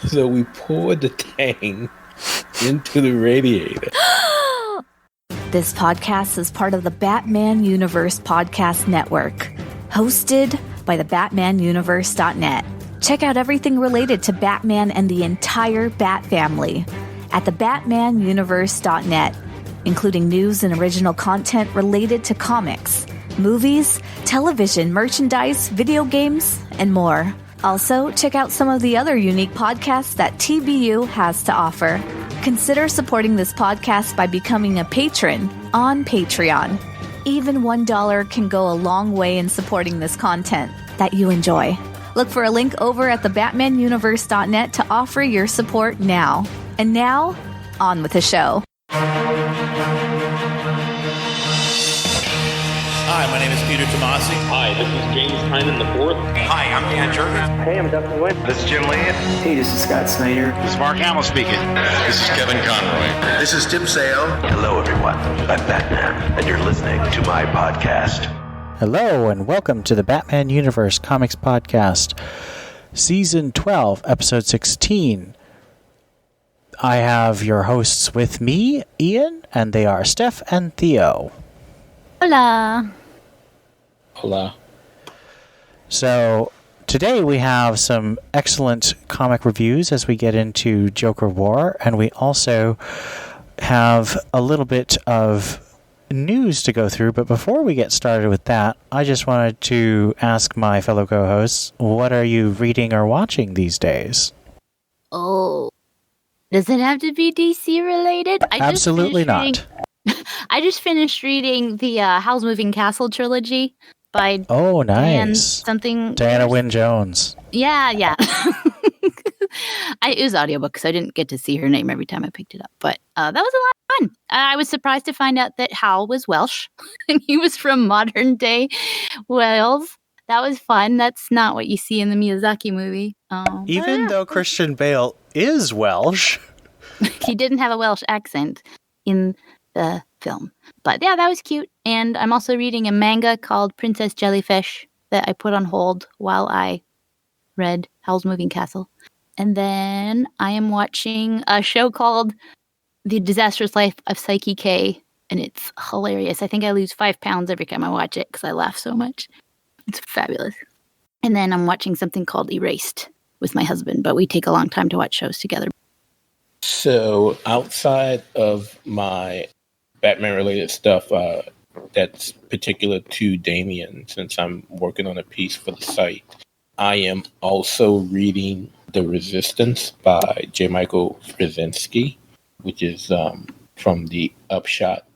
So we poured the Tang into the radiator. This podcast is part of the Batman Universe Podcast Network, hosted by the BatmanUniverse.net. Check out everything related to Batman and the entire Bat family at the BatmanUniverse.net, including news and original content related to comics, movies, television, merchandise, video games, and more. Also, check out some of the other unique podcasts that TBU has to offer. Consider supporting this podcast by becoming a patron on Patreon. Even $1 can go a long way in supporting this content that you enjoy. Look for a link over at the BatmanUniverse.net to offer your support now. And now, on with the show. Hi, my name is Peter Tomasi. Hi, this is James Tynan IV. Hi, I'm Dan Jurgens. Hey, I'm Dustin Wynn. This is Jim Lehan. Hey, this is Scott Snyder. This is Mark Hamill speaking. This is Kevin Conroy. This is Tim Sale. Hello, everyone. I'm Batman, and you're listening to my podcast. Hello, and welcome to the Batman Universe Comics Podcast, Season 12, Episode 16. I have your hosts with me, Ian, and they are Steph and Theo. Hola. Hola. So, today we have some excellent comic reviews as we get into Joker War, and we also have a little bit of news to go through. But before we get started with that, I just wanted to ask my fellow co-hosts, what are you reading or watching these days? Oh, does it have to be DC related? Absolutely not. I just finished reading the Howl's Moving Castle trilogy by Diana Wynne Jones. Yeah. It was audiobook, so I didn't get to see her name every time I picked it up. But that was a lot of fun. I was surprised to find out that Howl was Welsh, and he was from modern day Wales. That was fun. That's not what you see in the Miyazaki movie. Even though Christian Bale is Welsh. He didn't have a Welsh accent in the film. But yeah, that was cute. And I'm also reading a manga called Princess Jellyfish that I put on hold while I read Howl's Moving Castle. And then I am watching a show called The Disastrous Life of Psyche K, and it's hilarious. I think I lose 5 pounds every time I watch it because I laugh so much. It's fabulous. And then I'm watching something called Erased with my husband, but we take a long time to watch shows together. So outside of my Batman-related stuff that's particular to Damien, since I'm working on a piece for the site, I am also reading The Resistance by J. Michael Straczynski, which is from the Upshot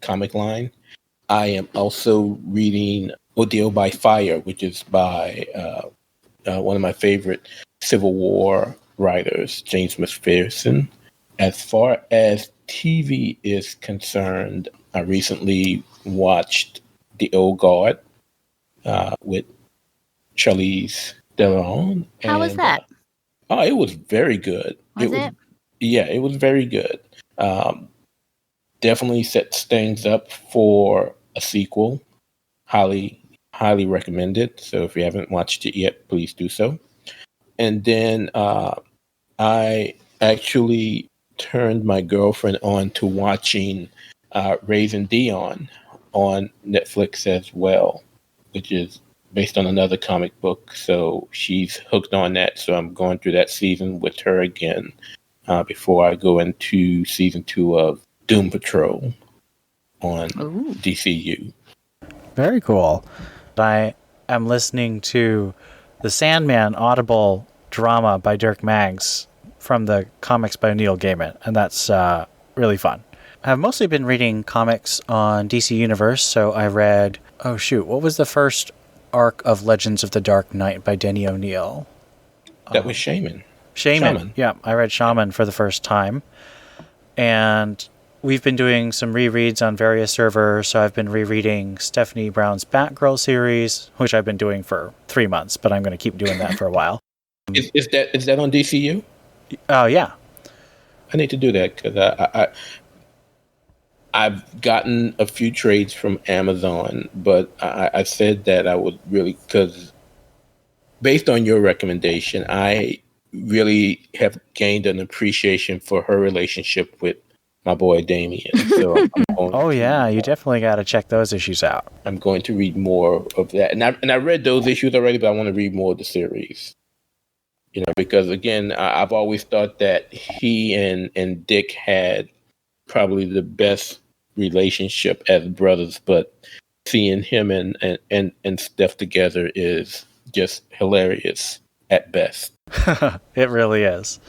comic line. I am also reading Ordeal by Fire, which is by one of my favorite Civil War writers, James McPherson. As far as TV is concerned, I recently watched The Old Guard with Charlize Theron. How was that? It was very good. Was it? Yeah, it was very good. Definitely sets things up for a sequel. Highly recommend it. So if you haven't watched it yet, please do so. And then I actually turned my girlfriend on to watching Raising Dion on Netflix as well, which is based on another comic book. So she's hooked on that. So I'm going through that season with her again before I go into season 2 of Doom Patrol on DCU. Very cool. I am listening to the Sandman Audible drama by Dirk Maggs from the comics by Neil Gaiman, and that's really fun. I've mostly been reading comics on DC Universe, so I read, what was the first arc of Legends of the Dark Knight by Denny O'Neil? That was Shaman. Shaman. Yeah, I read Shaman for the first time. And we've been doing some rereads on various servers, so I've been rereading Stephanie Brown's Batgirl series, which I've been doing for 3 months, but I'm going to keep doing that for a while. Is that on DCU? Oh, yeah. I need to do that because I've gotten a few trades from Amazon, but I said that I would really, because based on your recommendation, I really have gained an appreciation for her relationship with my boy Damien. So You definitely got to check those issues out. I'm going to read more of that. And I read those issues already, but I want to read more of the series. Because again, I've always thought that he and Dick had probably the best relationship as brothers, but seeing him and Steph together is just hilarious at best. It really is.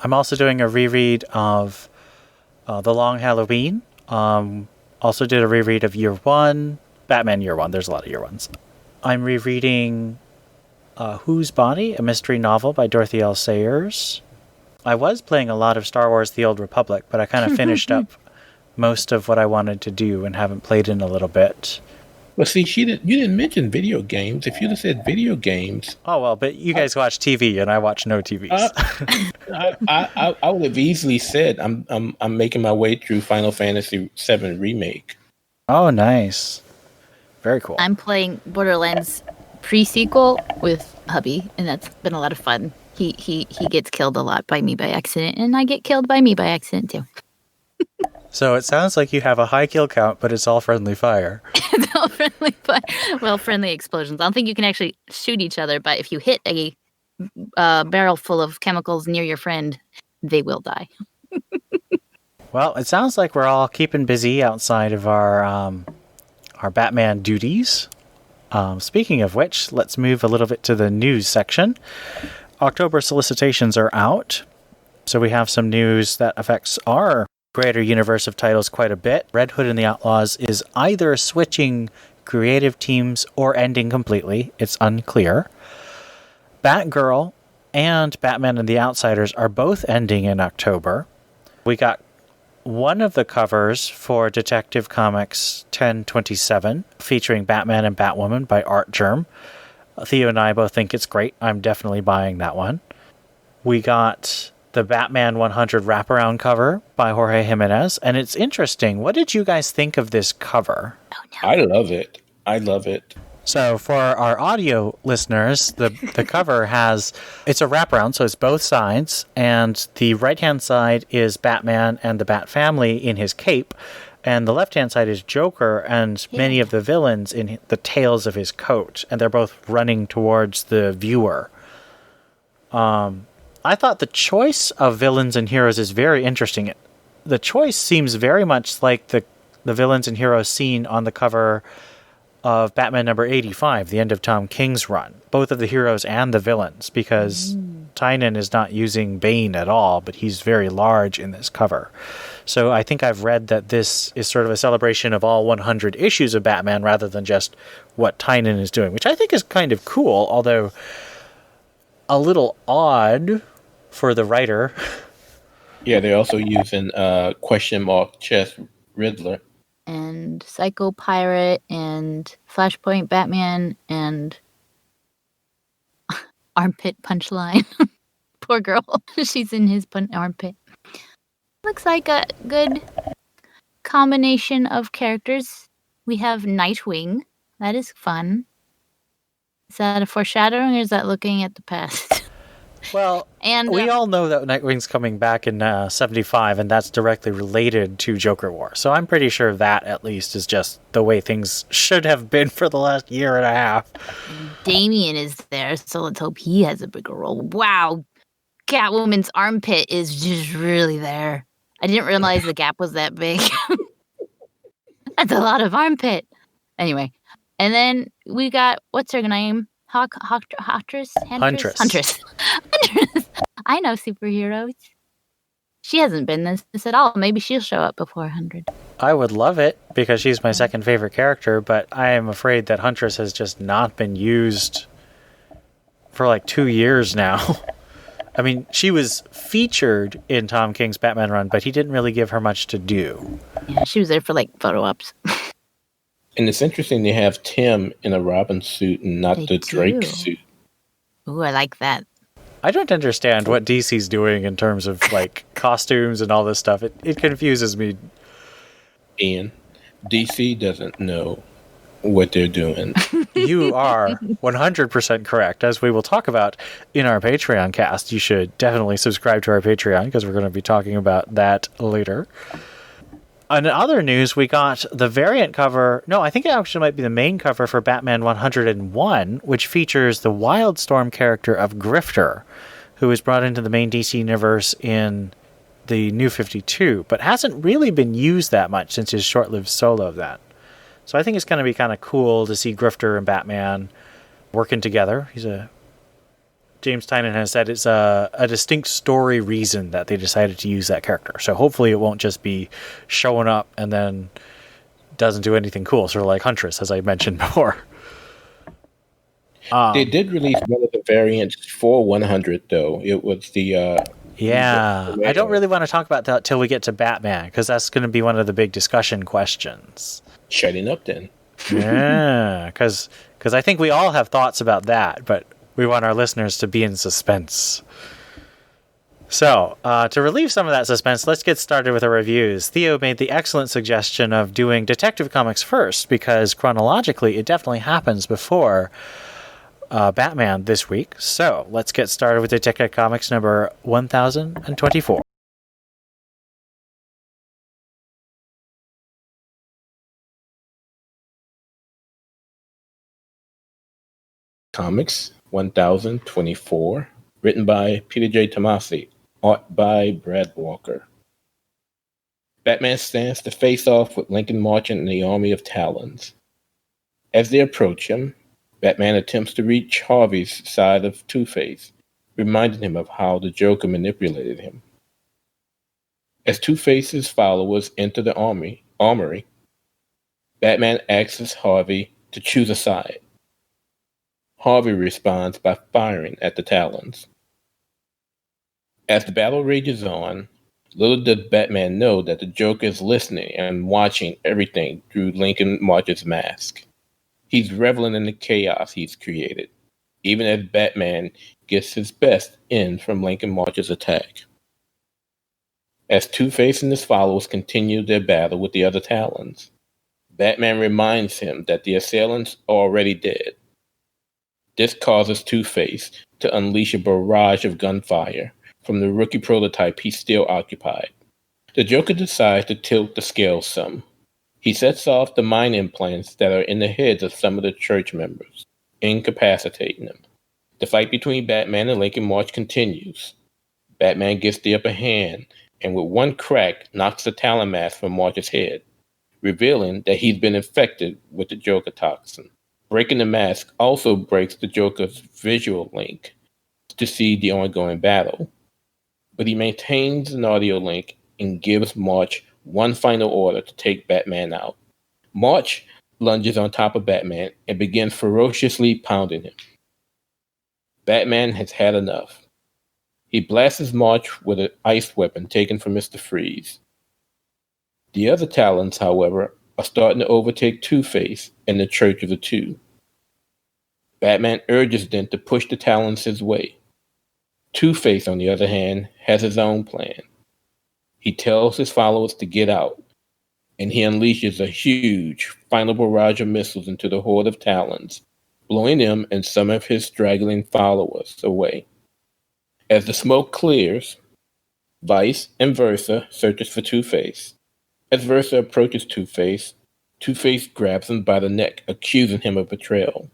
I'm also doing a reread of The Long Halloween. Also did a reread of Year One, Batman Year One. There's a lot of Year Ones. I'm rereading Whose Body, a mystery novel by Dorothy L. Sayers. I was playing a lot of Star Wars The Old Republic, but I kind of finished up most of what I wanted to do and haven't played in a little bit. Well, see, you didn't mention video games. If you'd have said video games... Oh, well, but you guys watch TV, and I watch no TVs. I would have easily said I'm making my way through Final Fantasy VII Remake. Oh, nice. Very cool. I'm playing Borderlands pre-sequel with hubby, and that's been a lot of fun. He gets killed a lot by me by accident, and I get killed by me by accident, too. So it sounds like you have a high kill count, but it's all friendly fire. It's all friendly fire. Well, friendly explosions. I don't think you can actually shoot each other, but if you hit a barrel full of chemicals near your friend, they will die. Well, it sounds like we're all keeping busy outside of our Batman duties. Speaking of which, let's move a little bit to the news section. October solicitations are out, so we have some news that affects our greater universe of titles quite a bit. Red Hood and the Outlaws is either switching creative teams or ending completely. It's unclear. Batgirl and Batman and the Outsiders are both ending in October. We got one of the covers for Detective Comics 1027 featuring Batman and Batwoman by Art Germ. Theo and I both think it's great. I'm definitely buying that one. We got the Batman 100 wraparound cover by Jorge Jimenez, and it's interesting. What did you guys think of this cover? Oh, no. I love it. So for our audio listeners, the cover it's a wraparound, so it's both sides, and the right-hand side is Batman and the Bat family in his cape, and the left-hand side is Joker and many of the villains in the tails of his coat, and they're both running towards the viewer. I thought the choice of villains and heroes is very interesting. The choice seems very much like the villains and heroes seen on the cover of Batman number 85, the end of Tom King's run. Both of the heroes and the villains, because Tynion is not using Bane at all, but he's very large in this cover. So I think I've read that this is sort of a celebration of all 100 issues of Batman rather than just what Tynion is doing, which I think is kind of cool, although a little odd for the writer. Yeah, they're also using question mark chess Riddler. And Psycho Pirate and Flashpoint Batman and Armpit Punchline. Poor girl. She's in his armpit. Looks like a good combination of characters. We have Nightwing. That is fun. Is that a foreshadowing or is that looking at the past? Well, and we all know that Nightwing's coming back in 75, and that's directly related to Joker War. So I'm pretty sure that, at least, is just the way things should have been for the last year and a half. Damien is there, so let's hope he has a bigger role. Wow, Catwoman's armpit is just really there. I didn't realize the gap was that big. That's a lot of armpit. Anyway, and then we got, what's her name? Huntress. I know superheroes. She hasn't been this at all. Maybe she'll show up before 100. I would love it because she's my second favorite character, but I am afraid that Huntress has just not been used for like 2 years now. I mean, she was featured in Tom King's Batman run, but he didn't really give her much to do. Yeah, she was there for like photo ops. And it's interesting they have Tim in a Robin suit and not the Drake suit. Ooh, I like that. I don't understand what DC's doing in terms of like costumes and all this stuff. It confuses me. Ian, DC doesn't know what they're doing. You are 100% correct. As we will talk about in our Patreon cast, you should definitely subscribe to our Patreon because we're going to be talking about that later. In other news, we got the variant cover. No, I think it actually might be the main cover for Batman 101, which features the Wildstorm character of Grifter, who was brought into the main DC universe in the New 52, but hasn't really been used that much since his short-lived solo of that. So I think it's going to be kind of cool to see Grifter and Batman working together. James Tynion has said it's a distinct story reason that they decided to use that character. So hopefully it won't just be showing up and then doesn't do anything cool, sort of like Huntress, as I mentioned before. They did release one of the variants for 100, though. It was the... Yeah, I don't really want to talk about that till we get to Batman, because that's going to be one of the big discussion questions. Shutting up, then. Yeah, because I think we all have thoughts about that, but we want our listeners to be in suspense. So, to relieve some of that suspense, let's get started with our reviews. Theo made the excellent suggestion of doing Detective Comics first, because chronologically it definitely happens before Batman this week. So, let's get started with Detective Comics number 1024. Comics 1024, written by Peter J. Tomasi, art by Brad Walker. Batman stands to face off with Lincoln Marchant and the army of Talons. As they approach him, Batman attempts to reach Harvey's side of Two-Face, reminding him of how the Joker manipulated him. As Two-Face's followers enter the armory, Batman asks Harvey to choose a side. Harvey responds by firing at the Talons. As the battle rages on, little does Batman know that the Joker is listening and watching everything through Lincoln Marchant's mask. He's reveling in the chaos he's created, even as Batman gets his best in from Lincoln Marchant's attack. As Two-Face and his followers continue their battle with the other Talons, Batman reminds him that the assailants are already dead. This causes Two-Face to unleash a barrage of gunfire from the rookie prototype he still occupied. The Joker decides to tilt the scales some. He sets off the mind implants that are in the heads of some of the church members, incapacitating them. The fight between Batman and Lincoln March continues. Batman gets the upper hand and with one crack knocks the Talon mask from March's head, revealing that he's been infected with the Joker toxin. Breaking the mask also breaks the Joker's visual link to see the ongoing battle, but he maintains an audio link and gives March one final order to take Batman out. March lunges on top of Batman and begins ferociously pounding him. Batman has had enough. He blasts March with an ice weapon taken from Mr. Freeze. The other Talons, however, are starting to overtake Two-Face and the Church of the Two. Batman urges them to push the Talons his way. Two-Face, on the other hand, has his own plan. He tells his followers to get out, and he unleashes a huge final barrage of missiles into the horde of Talons, blowing them and some of his straggling followers away. As the smoke clears, Vice and Versa searches for Two-Face. As Versa approaches Two-Face, Two-Face grabs him by the neck, accusing him of betrayal.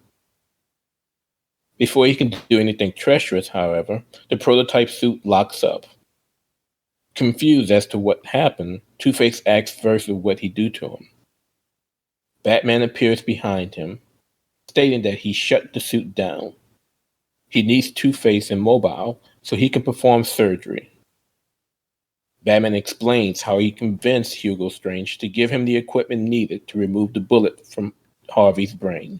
Before he can do anything treacherous, however, the prototype suit locks up. Confused as to what happened, Two-Face asks Versa what he'd do to him. Batman appears behind him, stating that he shut the suit down. He needs Two-Face immobile so he can perform surgery. Batman explains how he convinced Hugo Strange to give him the equipment needed to remove the bullet from Harvey's brain.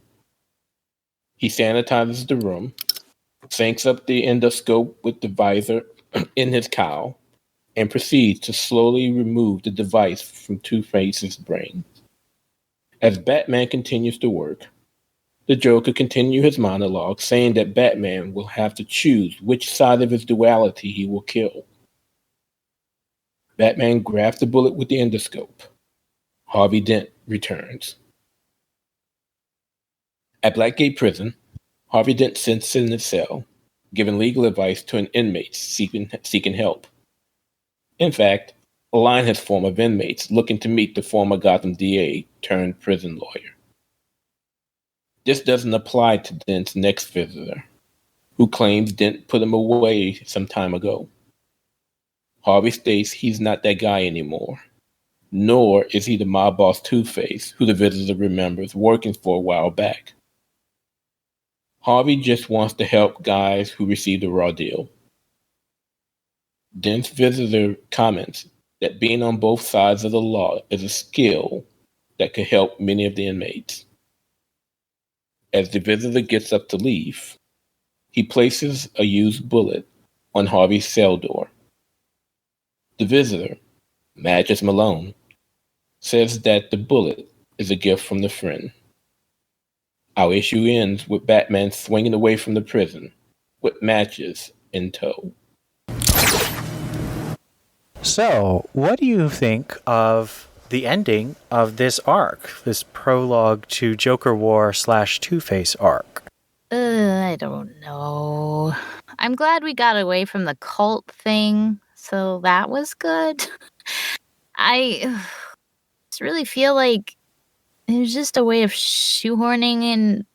He sanitizes the room, syncs up the endoscope with the visor in his cowl, and proceeds to slowly remove the device from Two-Face's brain. As Batman continues to work, the Joker continues his monologue, saying that Batman will have to choose which side of his duality he will kill. Batman grabs the bullet with the endoscope. Harvey Dent returns. At Blackgate Prison, Harvey Dent sits in his cell, giving legal advice to an inmate seeking help. In fact, a line has formed of inmates looking to meet the former Gotham DA turned prison lawyer. This doesn't apply to Dent's next visitor, who claims Dent put him away some time ago. Harvey states he's not that guy anymore, nor is he the mob boss Two-Face, who the visitor remembers working for a while back. Harvey just wants to help guys who received a raw deal. Dent's visitor comments that being on both sides of the law is a skill that could help many of the inmates. As the visitor gets up to leave, he places a used bullet on Harvey's cell door. The visitor, Magic Malone, says that the bullet is a gift from the friend. Our issue ends with Batman swinging away from the prison with matches in tow. So, what do you think of the ending of this arc, this prologue to Joker War / Two-Face arc? I don't know. I'm glad we got away from the cult thing, so that was good. I just really feel like it was just a way of shoehorning in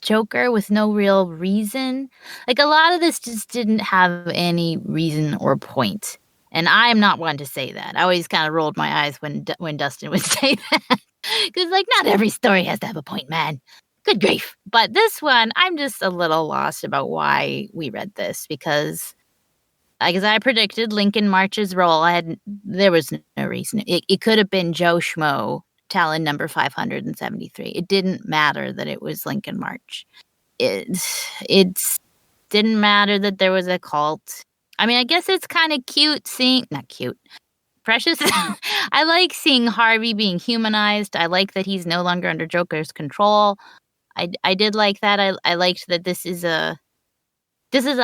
Joker with no real reason. Like, a lot of this just didn't have any reason or point. And I am not one to say that. I always kind of rolled my eyes when Dustin would say that. Because, like, not every story has to have a point, man. Good grief. But this one, I'm just a little lost about why we read this. Because, as I predicted, Lincoln March's role, there was no reason. It could have been Joe Schmo, Talon number 573. It didn't matter that it was Lincoln March. It didn't matter that there was a cult. I mean, I guess it's kind of cute seeing, not cute, precious. I like seeing Harvey being humanized. I like that he's no longer under Joker's control. I did like that. I liked that this is a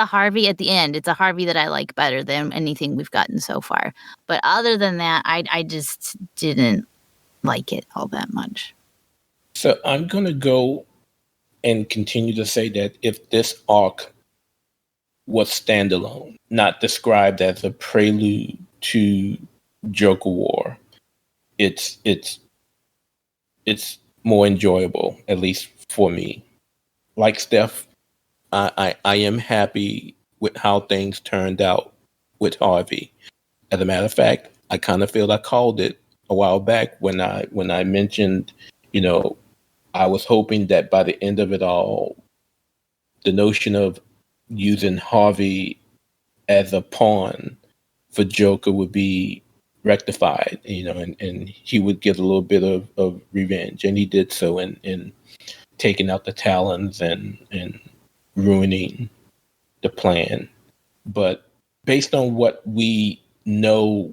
Harvey at the end. It's a Harvey that I like better than anything we've gotten so far. But other than that, I just didn't like it all that much. So I'm going to go and continue to say that if this arc was standalone, not described as a prelude to Joker War, it's more enjoyable, at least for me. Like Steph, I am happy with how things turned out with Harvey. As a matter of fact, I kind of feel I called it a while back when I mentioned, I was hoping that by the end of it all, the notion of using Harvey as a pawn for Joker would be rectified, and he would get a little bit of revenge. And he did so in taking out the Talons and ruining the plan. But based on what we know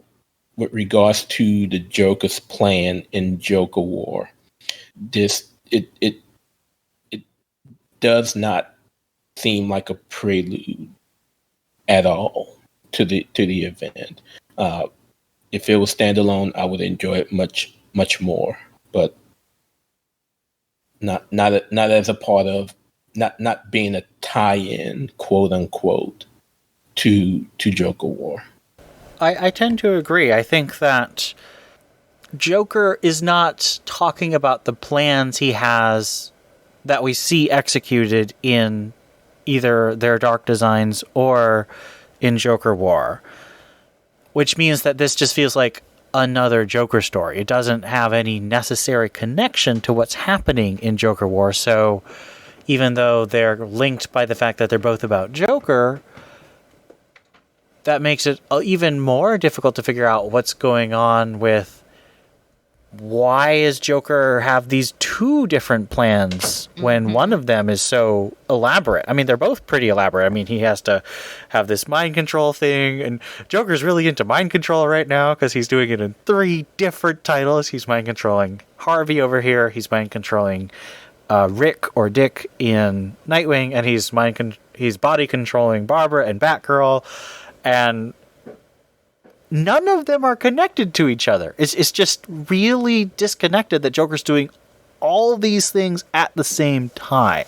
with regards to the Joker's plan in Joker War, it does not seem like a prelude at all to the event. If it was standalone, I would enjoy it much more, but not as a part of, not being a tie-in, quote unquote, to Joker War. I tend to agree. I think that Joker is not talking about the plans he has that we see executed in either their Dark Designs or in Joker War, which means that this just feels like another Joker story. It doesn't have any necessary connection to what's happening in Joker War, so even though they're linked by the fact that they're both about Joker, that makes it even more difficult to figure out what's going on with why is Joker have these two different plans when one of them is so elaborate? I mean, they're both pretty elaborate. I mean, he has to have this mind control thing, and Joker's really into mind control right now because he's doing it in 3 different titles. He's mind controlling Harvey over here. He's mind controlling Rick or Dick in Nightwing, and he's body controlling Barbara and Batgirl, and none of them are connected to each other. It's just really disconnected that Joker's doing all these things at the same time.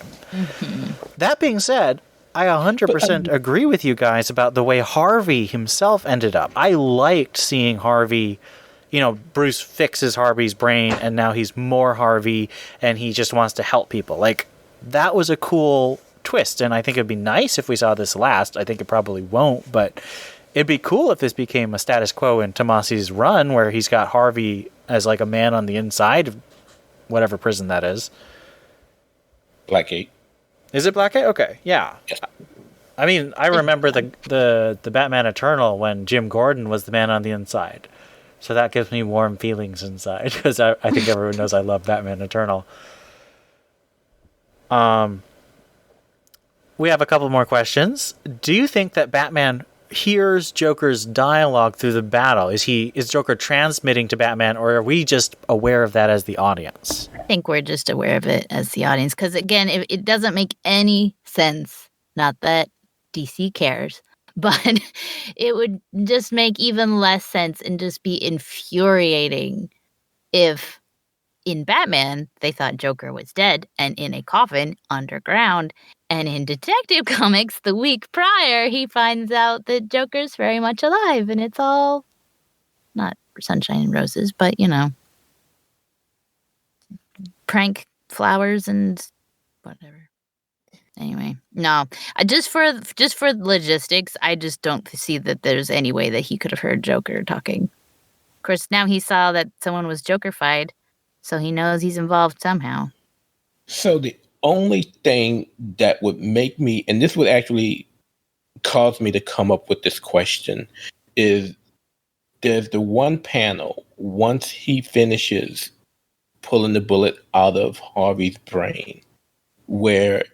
That being said, I 100% agree with you guys about the way Harvey himself ended up. I liked seeing Harvey, Bruce fixes Harvey's brain and now he's more Harvey and he just wants to help people. Like, that was a cool twist, and I think it'd be nice if we saw this last. I think it probably won't, but it'd be cool if this became a status quo in Tomasi's run where he's got Harvey as like a man on the inside of whatever prison that is. Blackgate. Is it Blackgate? Okay, yeah. I mean, I remember the Batman Eternal when Jim Gordon was the man on the inside. So that gives me warm feelings inside because I think everyone knows I love Batman Eternal. We have a couple more questions. Do you think that Batman hears Joker's dialogue through the battle? Is Joker transmitting to Batman, or are we just aware of that as the audience? I think we're just aware of it as the audience because, again, it doesn't make any sense. Not that DC cares, but it would just make even less sense and just be infuriating if in Batman they thought Joker was dead and in a coffin underground. And in Detective Comics, the week prior, he finds out that Joker's very much alive, and it's all not sunshine and roses, but prank flowers and whatever. Anyway, no, just for logistics, I just don't see that there's any way that he could have heard Joker talking. Of course, now he saw that someone was Joker-fied, so he knows he's involved somehow. So the only thing that would make me, and this would actually cause me to come up with this question, is there's the one panel once he finishes pulling the bullet out of Harvey's brain where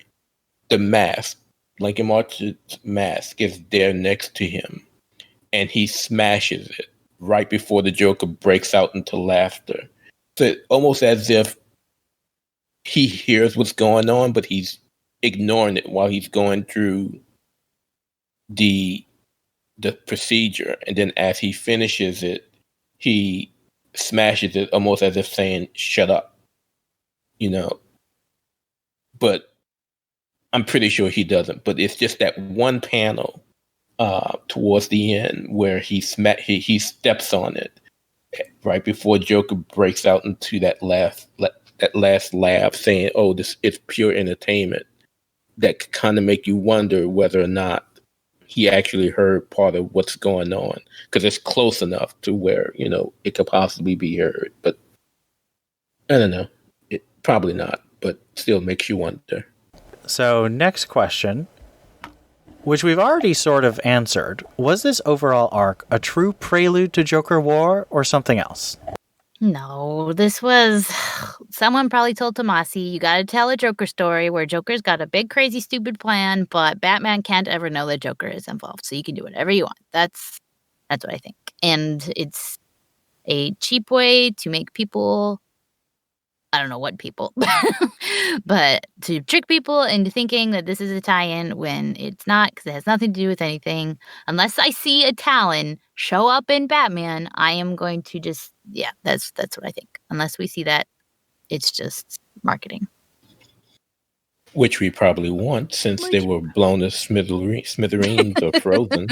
the mask, Lincoln March's mask, is there next to him and he smashes it right before the Joker breaks out into laughter. So it's almost as if he hears what's going on, but he's ignoring it while he's going through the procedure. And then as he finishes it, he smashes it almost as if saying, shut up. But I'm pretty sure he doesn't. But it's just that one panel towards the end where he steps on it right before Joker breaks out into that last laugh saying, oh, this it's pure entertainment. That could kind of make you wonder whether or not he actually heard part of what's going on, because it's close enough to where, it could possibly be heard. But I don't know. It probably not, but still makes you wonder. So next question, which we've already sort of answered. Was this overall arc a true prelude to Joker War or something else? No, this was... Someone probably told Tomasi, you gotta tell a Joker story where Joker's got a big, crazy, stupid plan, but Batman can't ever know that Joker is involved, so you can do whatever you want. That's what I think. And it's a cheap way to make people... I don't know what people, but to trick people into thinking that this is a tie-in when it's not, because it has nothing to do with anything. Unless I see a Talon show up in Batman, I am going to just, that's what I think. Unless we see that, it's just marketing. Which we probably want, since they were blown to smithereens or frozen.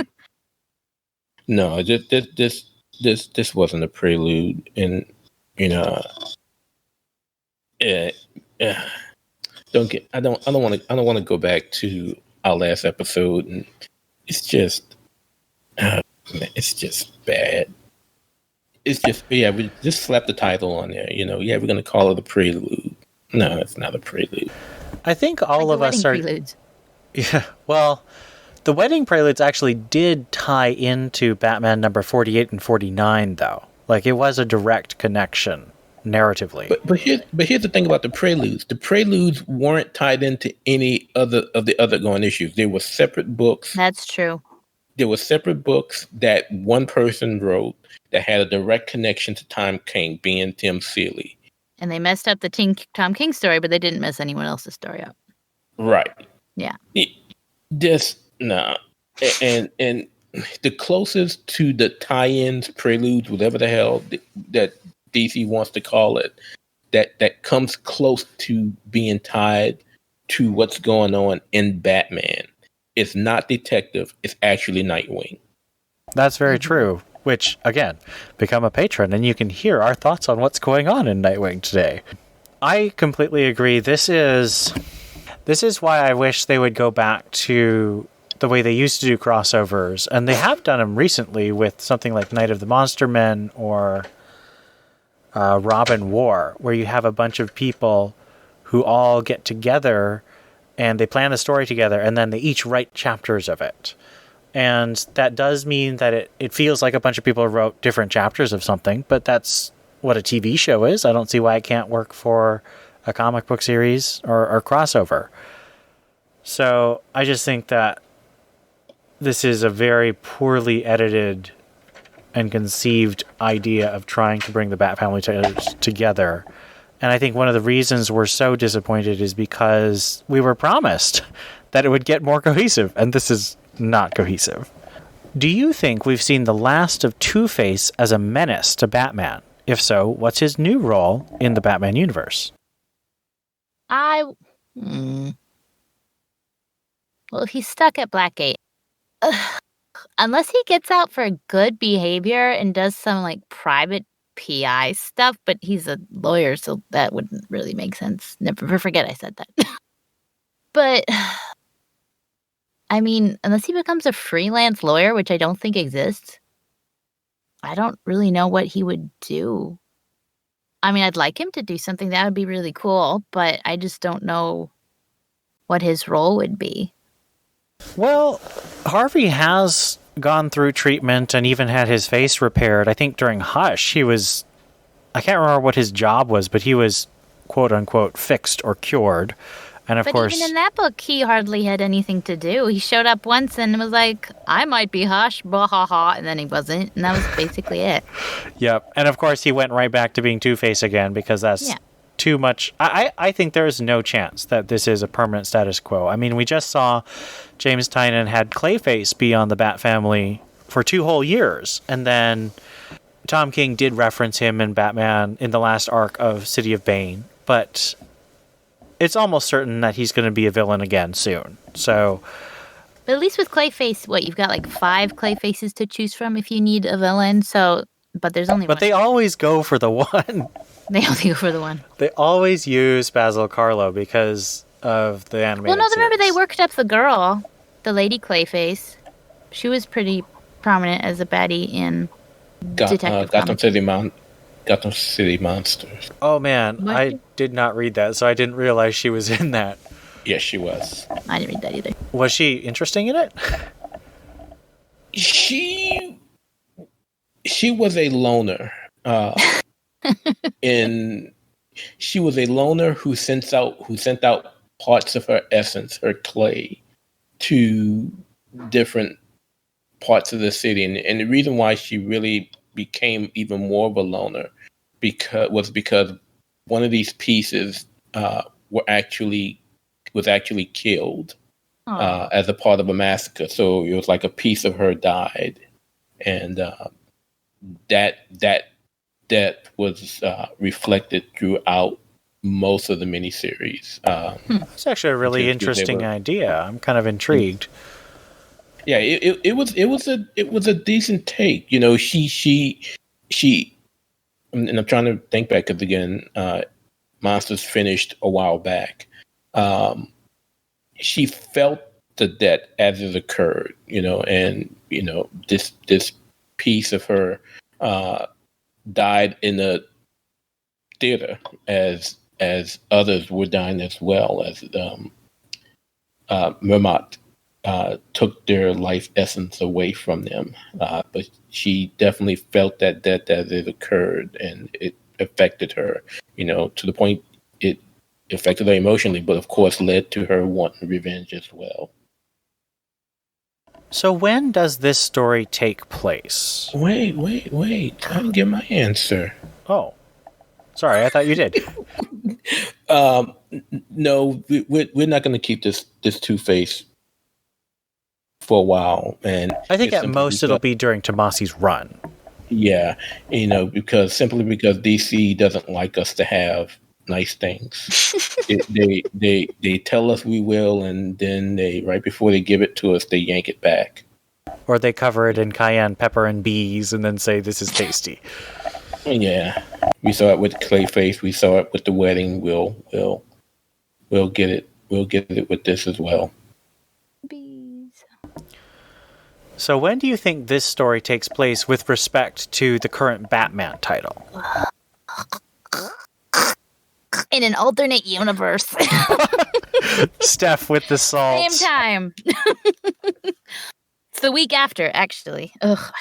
No, this wasn't a prelude, and I don't want to go back to our last episode, and it's just bad. It's just we just slapped the title on there. We're gonna call it a prelude. No, it's not a prelude. I think all of us are. Preludes. Yeah, well, the wedding preludes actually did tie into Batman number 48 and 49, though. Like, it was a direct connection. Narratively. But here's the thing about the preludes. The preludes weren't tied into any other of the other going issues. They were separate books. That's true. There were separate books that one person wrote that had a direct connection to Tom King, being Tim Seeley. And they messed up the Tom King story, but they didn't mess anyone else's story up. Right. Yeah. And the closest to the tie-ins, preludes, whatever the hell that DC wants to call it, that comes close to being tied to what's going on in Batman. It's not Detective, it's actually Nightwing. That's very true, which, again, become a patron and you can hear our thoughts on what's going on in Nightwing today. I completely agree. This is why I wish they would go back to the way they used to do crossovers, and they have done them recently with something like Night of the Monster Men or Robin War, where you have a bunch of people who all get together and they plan the story together, and then they each write chapters of it. And that does mean that it feels like a bunch of people wrote different chapters of something, but that's what a TV show is. I don't see why it can't work for a comic book series or crossover. So I just think that this is a very poorly edited and conceived idea of trying to bring the Bat family together. And I think one of the reasons we're so disappointed is because we were promised that it would get more cohesive, and this is not cohesive. Do you think we've seen the last of Two-Face as a menace to Batman? If so, what's his new role in the Batman universe? Well, if he's stuck at Blackgate, unless he gets out for good behavior and does some like private PI stuff, but he's a lawyer, so that wouldn't really make sense. Never forget I said that. But I mean, unless he becomes a freelance lawyer, which I don't think exists, I don't really know what he would do. I mean, I'd like him to do something that would be really cool, but I just don't know what his role would be. Well, Harvey has gone through treatment and even had his face repaired. I think during Hush, I can't remember what his job was, but he was quote unquote fixed or cured. And of course, even in that book, he hardly had anything to do. He showed up once and was like, I might be Hush, blah, ha, ha, and then he wasn't. And that was basically it. Yep. And of course, he went right back to being Two-Face again because that's too much. I think there's no chance that this is a permanent status quo. I mean, we just saw James Tynion had Clayface be on the Bat family for 2 whole years. And then Tom King did reference him in Batman in the last arc of City of Bane. But it's almost certain that he's going to be a villain again soon. So, but at least with Clayface, you've got like 5 Clayfaces to choose from if you need a villain. So, but there's only one. But they always go for the one. They only go for the one. They always use Basil Karlo because of the animated series. Remember they worked up the girl, the lady Clayface. She was pretty prominent as a baddie in Detective Gotham City Monsters. Oh man, what? I did not read that, so I didn't realize she was in that. Yes, she was. I didn't read that either. Was she interesting in it? She was a loner. She was a loner who sent out parts of her essence, her clay, to different parts of the city, and the reason why she really became even more of a loner because one of these pieces was actually killed as a part of a massacre. So it was like a piece of her died, and that was reflected throughout most of the miniseries. It's actually a really interesting idea. I'm kind of intrigued. Yeah, it was a decent take. You know, she and I'm trying to think back because again, Monsters finished a while back. She felt the death as it occurred, and this piece of her died in the theater as others were dying as well, as Mermot took their life essence away from them. But she definitely felt that death as it occurred, and it affected her, to the point it affected her emotionally, but of course led to her wanting revenge as well. So when does this story take place? Wait. I didn't get my answer. Oh. Sorry, I thought you did. No, we're not going to keep this Two-Face for a while. And I think at most it'll be during Tomasi's run. Yeah, because DC doesn't like us to have nice things. They tell us we will, and then they right before they give it to us, they yank it back. Or they cover it in cayenne pepper and bees and then say this is tasty. Yeah, we saw it with Clayface. We saw it with the wedding. We'll get it. We'll get it with this as well. Bees. So when do you think this story takes place with respect to the current Batman title? In an alternate universe. Steph with the salt. Same time. It's the week after, actually. Ugh.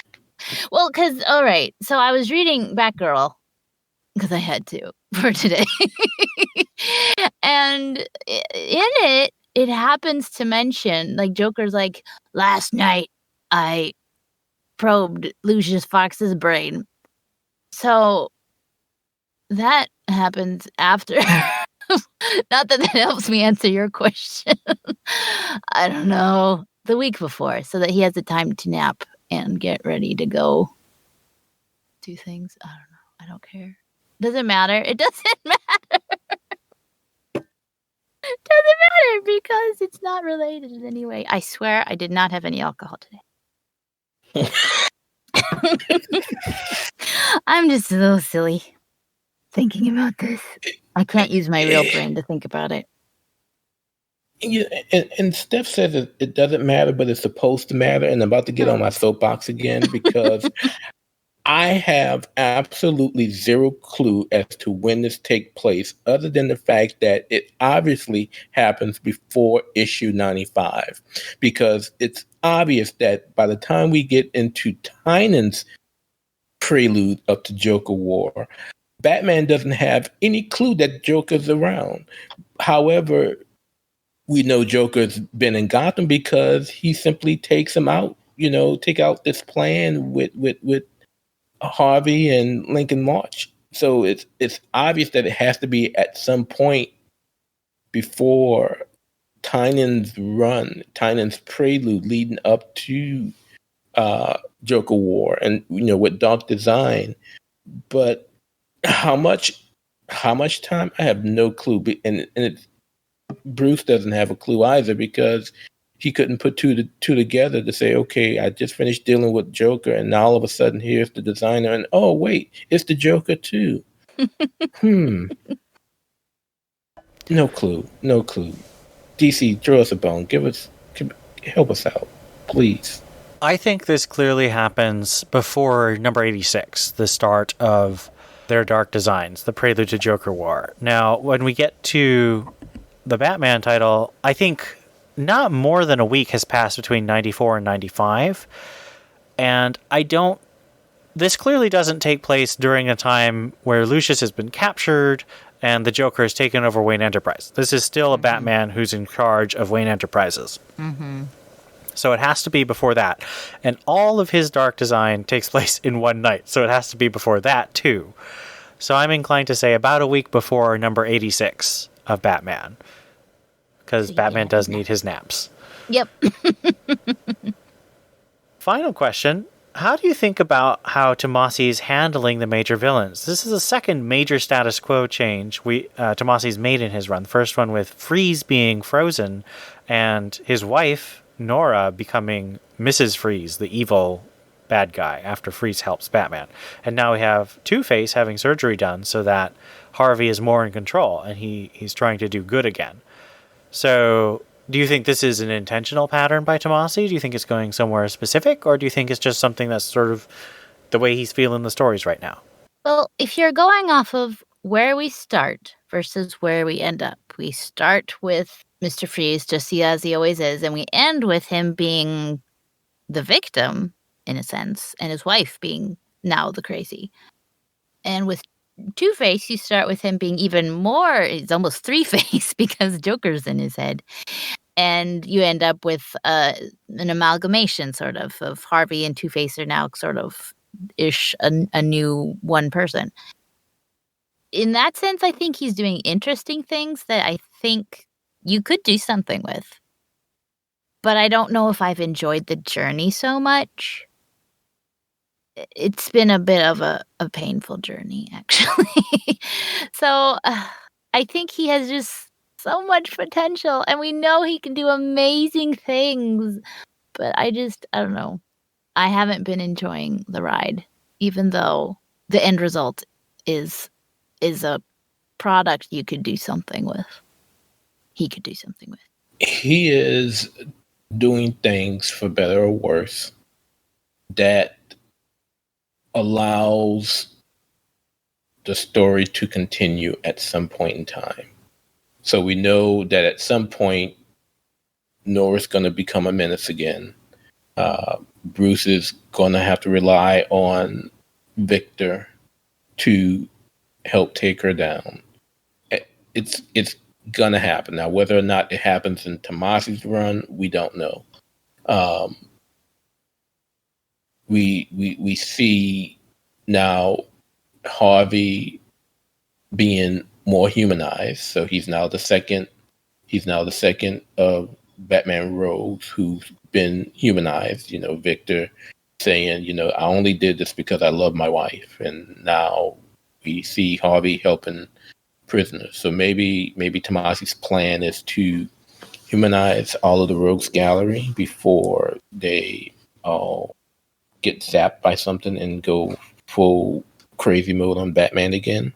Well, because, all right, so I was reading Batgirl, because I had to, for today. And in it happens to mention, like, Joker's like, last night I probed Lucius Fox's brain. So that happens after. Not that helps me answer your question. I don't know. The week before, so that he has the time to nap and get ready to go do things. I don't know. I don't care. Doesn't matter. It doesn't matter. It doesn't matter because it's not related in any way. I swear I did not have any alcohol today. I'm just a little silly thinking about this. I can't use my real brain to think about it. Yeah, and Steph says it doesn't matter, but it's supposed to matter. And I'm about to get on my soapbox again because I have absolutely zero clue as to when this takes place, other than the fact that it obviously happens before issue 95. Because it's obvious that by the time we get into Tynan's prelude up to Joker War, Batman doesn't have any clue that Joker's around. However, we know Joker's been in Gotham because he simply takes him out, take out this plan with Harvey and Lincoln March. So it's obvious that it has to be at some point before Tynan's prelude leading up to Joker War and with Dark Design. But how much time? I have no clue. And it's Bruce doesn't have a clue either because he couldn't put two together to say, okay, I just finished dealing with Joker, and now all of a sudden here's the designer, and oh wait, it's the Joker too. No clue. DC, throw us a bone. Help us out, please. I think this clearly happens before number 86, the start of their Dark Designs, the prelude to Joker War. Now, when we get to the Batman title, I think not more than a week has passed between 94 and 95. And this clearly doesn't take place during a time where Lucius has been captured and the Joker has taken over Wayne Enterprise. This is still a Batman who's in charge of Wayne Enterprises. Mm-hmm. So it has to be before that. And all of his Dark Design takes place in one night. So it has to be before that, too. So I'm inclined to say about a week before number 86 of Batman. Because Batman does need his naps. Yep. Final question. How do you think about how Tomasi's handling the major villains? This is the second major status quo change Tomasi's made in his run. The first one with Freeze being frozen and his wife, Nora, becoming Mrs. Freeze, the evil bad guy, after Freeze helps Batman. And now we have Two-Face having surgery done so that Harvey is more in control and he's trying to do good again. So, do you think this is an intentional pattern by Tomasi? Do you think it's going somewhere specific? Or do you think it's just something that's sort of the way he's feeling the stories right now? Well, if you're going off of where we start versus where we end up, we start with Mr. Freeze, just as he always is, and we end with him being the victim, in a sense, and his wife being now the crazy. And with Two-Face, you start with him being even more, he's almost three-face because Joker's in his head. And you end up with an amalgamation, sort of Harvey and Two-Face are now sort of a new one person. In that sense, I think he's doing interesting things that I think you could do something with. But I don't know if I've enjoyed the journey so much. it's been a bit of a painful journey, actually. So I think he has just so much potential, and we know he can do amazing things. But I don't know. I haven't been enjoying the ride, even though the end result is a product you could do something with. He could do something with. He is doing things, for better or worse, that allows the story to continue at some point in time. So we know that at some point, Nora's going to become a menace again. Bruce is going to have to rely on Victor to help take her down. It's going to happen. Now, whether or not it happens in Tomasi's run, we don't know. We see now Harvey being more humanized. So he's now the second of Batman rogues who's been humanized. Victor saying, I only did this because I love my wife. And now we see Harvey helping prisoners. So maybe Tomasi's plan is to humanize all of the rogues gallery before they all get zapped by something and go full crazy mode on Batman again.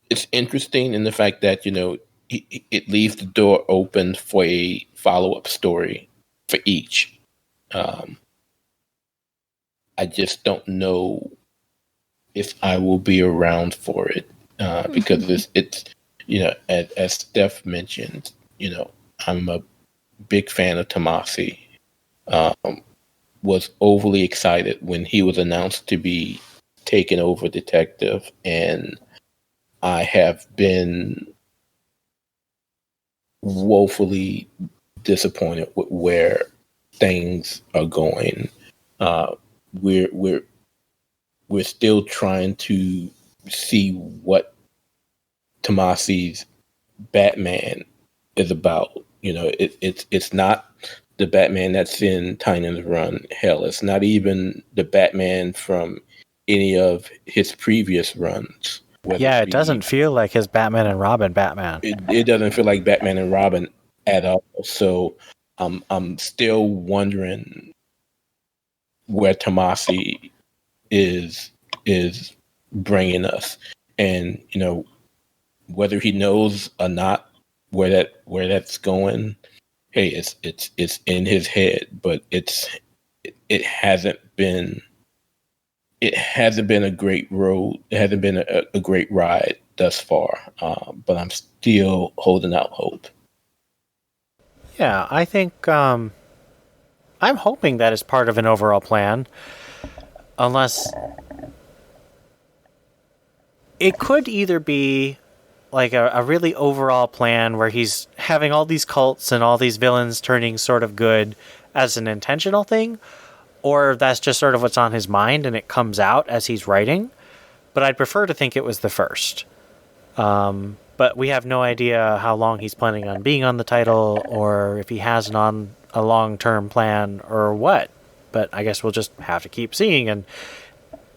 It's interesting in the fact that, it leaves the door open for a follow-up story for each. I just don't know if I will be around for it because it's as Steph mentioned, I'm a big fan of Tomasi. Was overly excited when he was announced to be taking over Detective, and I have been woefully disappointed with where things are going. We're still trying to see what Tomasi's Batman is about. It's not the Batman that's in Tynan's run. Hell, it's not even the Batman from any of his previous runs. Yeah, it doesn't feel like his Batman and Robin Batman. It doesn't feel like Batman and Robin at all. So I'm still wondering where Tomasi is bringing us, and whether he knows or not where that's going. Hey, it's in his head, but it hasn't been a great road. It hasn't been a great ride thus far. But I'm still holding out hope. Yeah, I think I'm hoping that is part of an overall plan, unless it could either be like a really overall plan where he's having all these cults and all these villains turning sort of good as an intentional thing, or that's just sort of what's on his mind and it comes out as he's writing. But I'd prefer to think it was the first. But we have no idea how long he's planning on being on the title, or if he has a long-term plan or what. But I guess we'll just have to keep seeing, and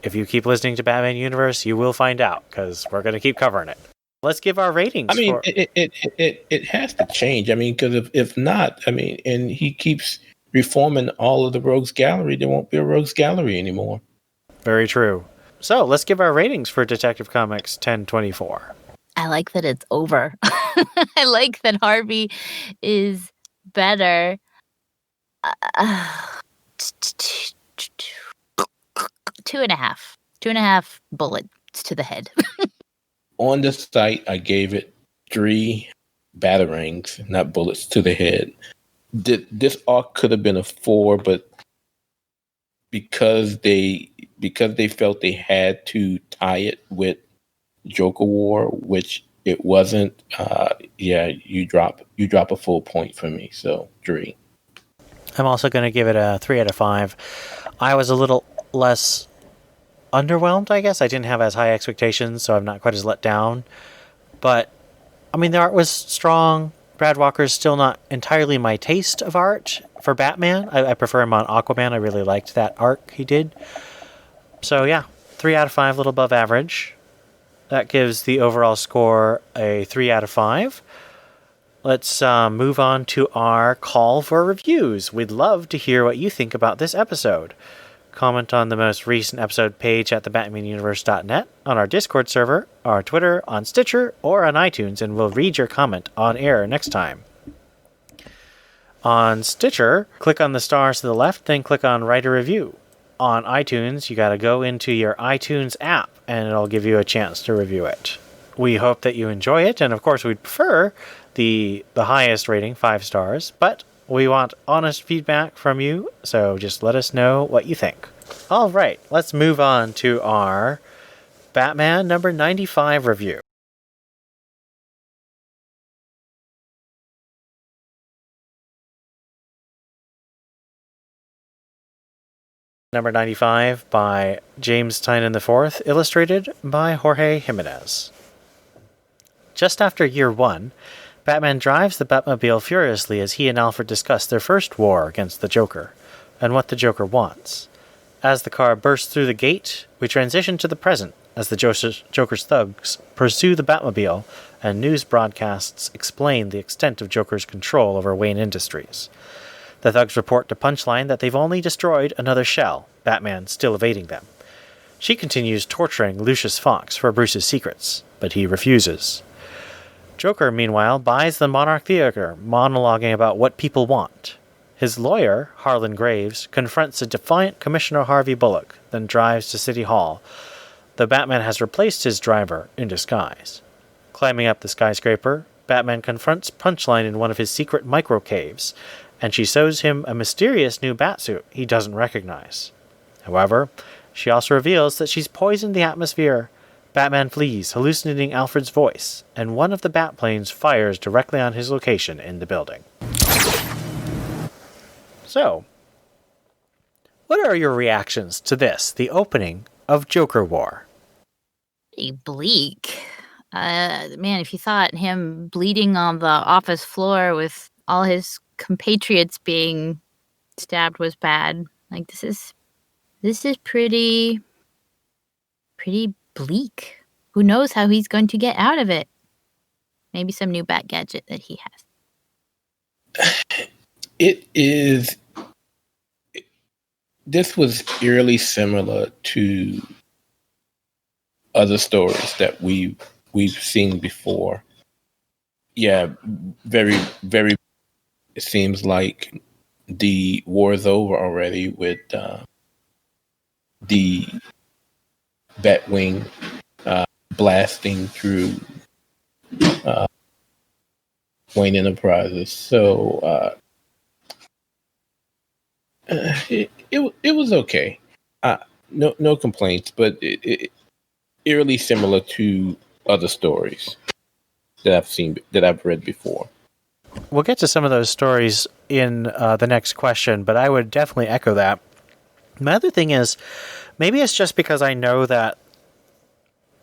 if you keep listening to Batman Universe, you will find out, because we're going to keep covering it. Let's give our ratings. I mean, it has to change. I mean, because if not, I mean, and he keeps reforming all of the Rogues Gallery, there won't be a Rogues Gallery anymore. Very true. So let's give our ratings for Detective Comics 1024. I like that it's over. I like that Harvey is better. 2.5. 2.5 bullets to the head. On the site, I gave it 3 batarangs, not bullets to the head. This arc could have been a 4, but because they felt they had to tie it with Joker War, which it wasn't. You drop a full point for me. So 3. I'm also going to give it a 3 out of 5. I was a little less underwhelmed, I guess. I didn't have as high expectations, so I'm not quite as let down. But I mean, the art was strong, Brad Walker's still not entirely my taste of art for Batman. I prefer him on Aquaman. I really liked that arc he did. So yeah, 3 out of 5, a little above average. That gives the overall score a 3 out of 5. Let's move on to our call for reviews. We'd love to hear what you think about this episode. Comment on the most recent episode page at thebatmanuniverse.net, on our Discord server, our Twitter, on Stitcher, or on iTunes, and we'll read your comment on air next time. On Stitcher, click on the stars to the left, then click on Write a Review. On iTunes, you gotta go into your iTunes app, and it'll give you a chance to review it. We hope that you enjoy it, and of course we'd prefer the highest rating, 5 stars, but we want honest feedback from you, so just let us know what you think. All right, let's move on to our Batman number 95 review. Number 95 by James Tynion IV, illustrated by Jorge Jimenez. Just after year 1, Batman drives the Batmobile furiously as he and Alfred discuss their first war against the Joker, and what the Joker wants. As the car bursts through the gate, we transition to the present, as the Joker's thugs pursue the Batmobile, and news broadcasts explain the extent of Joker's control over Wayne Industries. The thugs report to Punchline that they've only destroyed another shell, Batman still evading them. She continues torturing Lucius Fox for Bruce's secrets, but he refuses. Joker, meanwhile, buys the Monarch Theater, monologuing about what people want. His lawyer, Harlan Graves, confronts a defiant Commissioner Harvey Bullock, then drives to City Hall. The Batman has replaced his driver in disguise. Climbing up the skyscraper, Batman confronts Punchline in one of his secret micro-caves, and she shows him a mysterious new batsuit he doesn't recognize. However, she also reveals that she's poisoned the atmosphere. Batman flees, hallucinating Alfred's voice, and one of the Batplanes fires directly on his location in the building. So, what are your reactions to this, the opening of Joker War? Pretty bleak. Man, if you thought him bleeding on the office floor with all his compatriots being stabbed was bad, like this is pretty bleak. Who knows how he's going to get out of it? Maybe some new bat gadget that he has. This was eerily similar to other stories that we've seen before. Yeah, very, very. It seems like the war is over already with the Batwing blasting through Wayne Enterprises. So it was okay. No complaints, but it eerily similar to other stories that I've read before. We'll get to some of those stories in the next question, but I would definitely echo that. My other thing is, maybe it's just because I know that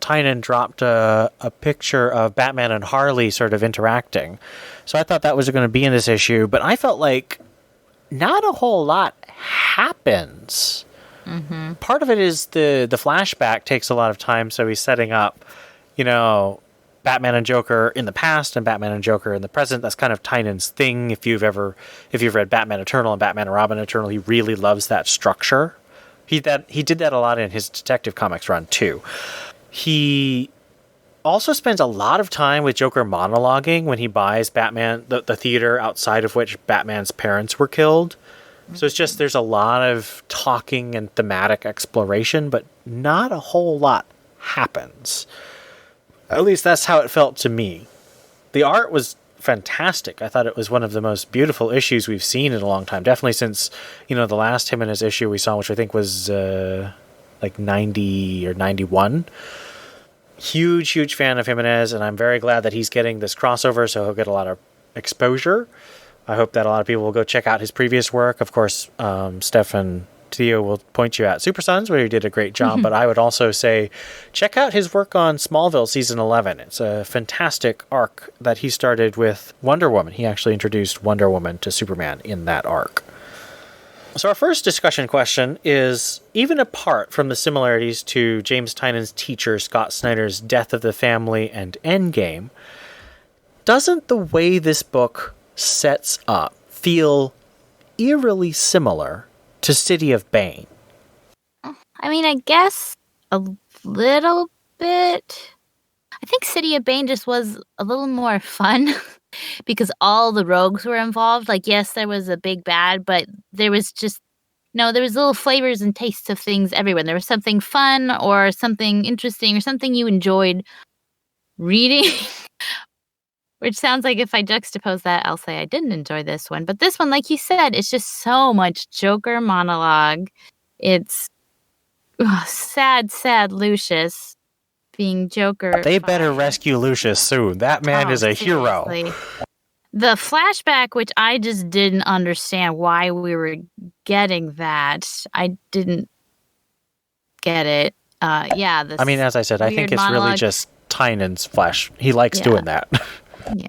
Tynion dropped a picture of Batman and Harley sort of interacting. So I thought that was going to be in this issue, but I felt like not a whole lot happens. Mm-hmm. Part of it is the flashback takes a lot of time, so he's setting up, Batman and Joker in the past and Batman and Joker in the present. That's kind of Tynion's thing. If you've read Batman Eternal and Batman and Robin Eternal, he really loves that structure. He did that a lot in his Detective Comics run too. He also spends a lot of time with Joker monologuing when he buys Batman, the theater outside of which Batman's parents were killed. So it's just, there's a lot of talking and thematic exploration, but not a whole lot happens. At least that's how it felt to me. The art was fantastic. I thought it was one of the most beautiful issues we've seen in a long time. Definitely since, the last Jimenez issue we saw, which I think was like 90 or 91. Huge fan of Jimenez, and I'm very glad that he's getting this crossover, so he'll get a lot of exposure. I hope that a lot of people will go check out his previous work. Of course, Stefan Theo will point you at Super Sons, where he did a great job, but I would also say check out his work on Smallville Season 11. It's a fantastic arc that he started with Wonder Woman. He actually introduced Wonder Woman to Superman in that arc. So our first discussion question is, even apart from the similarities to James Tynion's teacher Scott Snyder's Death of the Family and Endgame, doesn't the way this book sets up feel eerily similar to City of Bane? I mean, I guess a little bit. I think City of Bane just was a little more fun because all the rogues were involved. Like, yes, there was a big bad, but there was just, there was little flavors and tastes of things everywhere. There was something fun or something interesting or something you enjoyed reading. Which sounds like if I juxtapose that, I'll say I didn't enjoy this one. But this one, like you said, it's just so much Joker monologue. It's sad Lucius being Joker. They better rescue Lucius soon. That man is a hero. The flashback, which I just didn't understand why we were getting that. I didn't get it. I mean, as I said, I think it's really just Tynion's flash. He likes doing that. Yeah.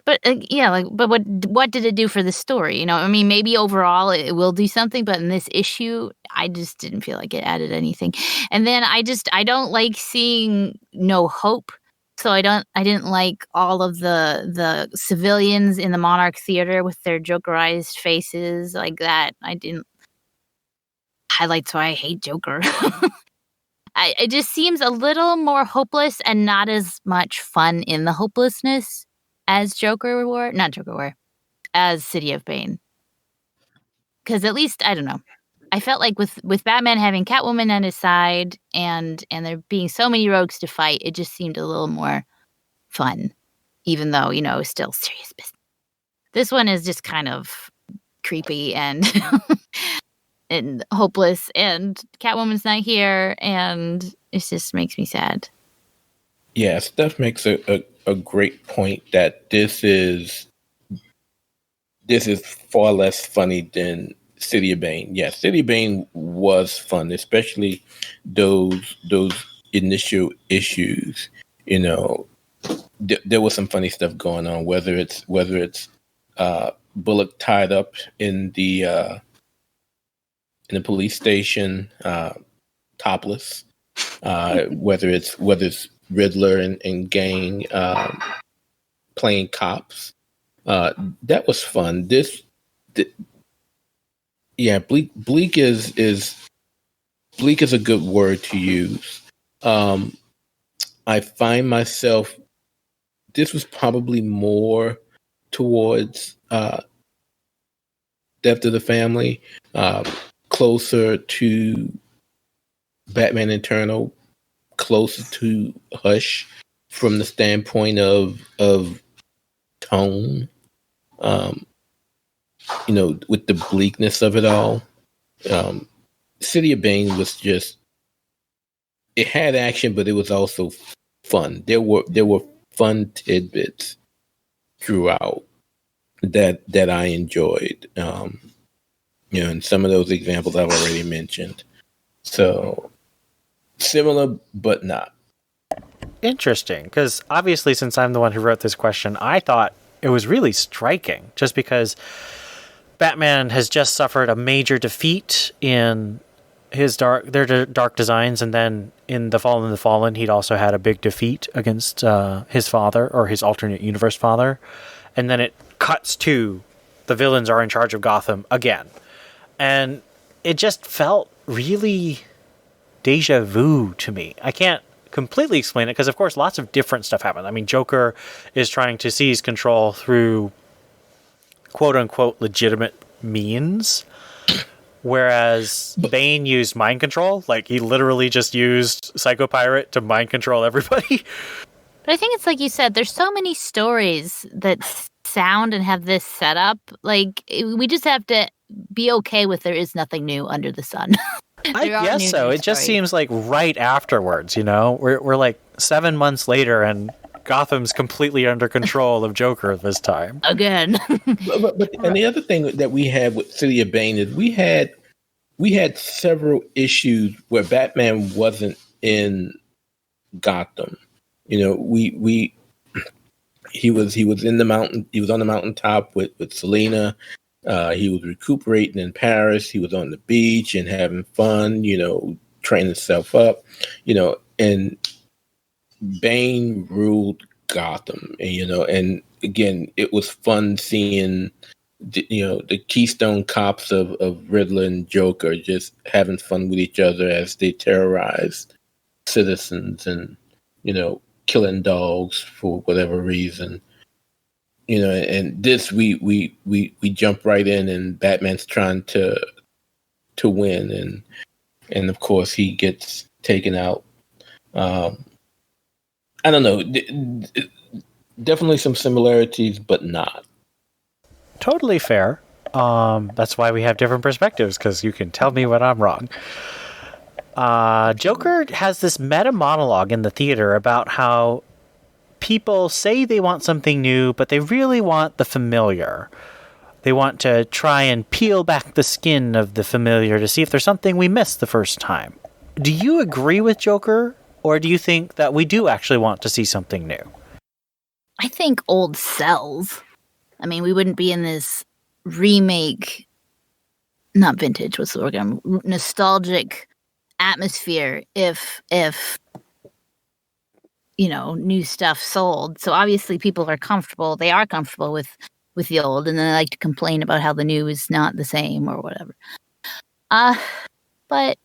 But but what did it do for the story? I mean, maybe overall it will do something, but in this issue, I just didn't feel like it added anything. And then I don't like seeing no hope. So I didn't like all of the civilians in the Monarch Theater with their Jokerized faces like that. I didn't highlights why I hate Joker. It just seems a little more hopeless and not as much fun in the hopelessness as as City of Bane. Because at least, I don't know, I felt like with Batman having Catwoman on his side and there being so many rogues to fight, it just seemed a little more fun, even though, still serious business. This one is just kind of creepy and and hopeless, and Catwoman's not here, and it just makes me sad. Yeah, Steph makes a great point that this is far less funny than City of Bane. Yeah, City of Bane was fun, especially those initial issues. There was some funny stuff going on. Whether it's Bullock tied up in the police station, topless. Whether it's Riddler and gang playing cops. That was fun. Bleak is a good word to use. I find myself, this was probably more towards Death of the Family, closer to Batman Eternal, closer to Hush from the standpoint of tone, with the bleakness of it all. City of Bane was just, it had action, but it was also fun. There were fun tidbits throughout that I enjoyed. And some of those examples I've already mentioned. So similar, but not. Interesting, because obviously, since I'm the one who wrote this question, I thought it was really striking, just because Batman has just suffered a major defeat in their Dark Designs, and then in The Fallen and the Fallen, he'd also had a big defeat against his father, or his alternate universe father, and then it cuts to the villains are in charge of Gotham again, and it just felt really deja vu to me. I can't completely explain it because, of course, lots of different stuff happened. I mean, Joker is trying to seize control through quote-unquote legitimate means, whereas Bane used mind control. Like, he literally just used Psychopirate to mind control everybody. But I think it's like you said, there's so many stories that sound and have this setup. Like, we just have to be okay with there is nothing new under the sun. I guess so. It just seems like right afterwards, we're like 7 months later and Gotham's completely under control of Joker this time. Again. but and the other thing that we had with City of Bane is we had we had several issues where Batman wasn't in Gotham. You know, he was in the mountain. He was on the mountaintop with Selena. He was recuperating in Paris. He was on the beach and having fun. You know, training himself up. You know, and Bane ruled Gotham. And, you know, and again, it was fun seeing the Keystone Cops of Riddler and Joker just having fun with each other as they terrorized citizens and, you know, killing dogs for whatever reason. You know, and this we jump right in, and Batman's trying to win, and of course he gets taken out. I don't know. Definitely some similarities, but not. Totally fair. That's why we have different perspectives, because you can tell me when I'm wrong. Joker has this meta monologue in the theater about how people say they want something new, but they really want the familiar. They want to try and peel back the skin of the familiar to see if there's something we missed the first time. Do you agree with Joker, or do you think that we do actually want to see something new? I think old sells. I mean, we wouldn't be in this remake, not vintage, what's the word? Nostalgic atmosphere if you know, new stuff sold. So obviously people are comfortable. They are comfortable with the old, and then they like to complain about how the new is not the same or whatever. But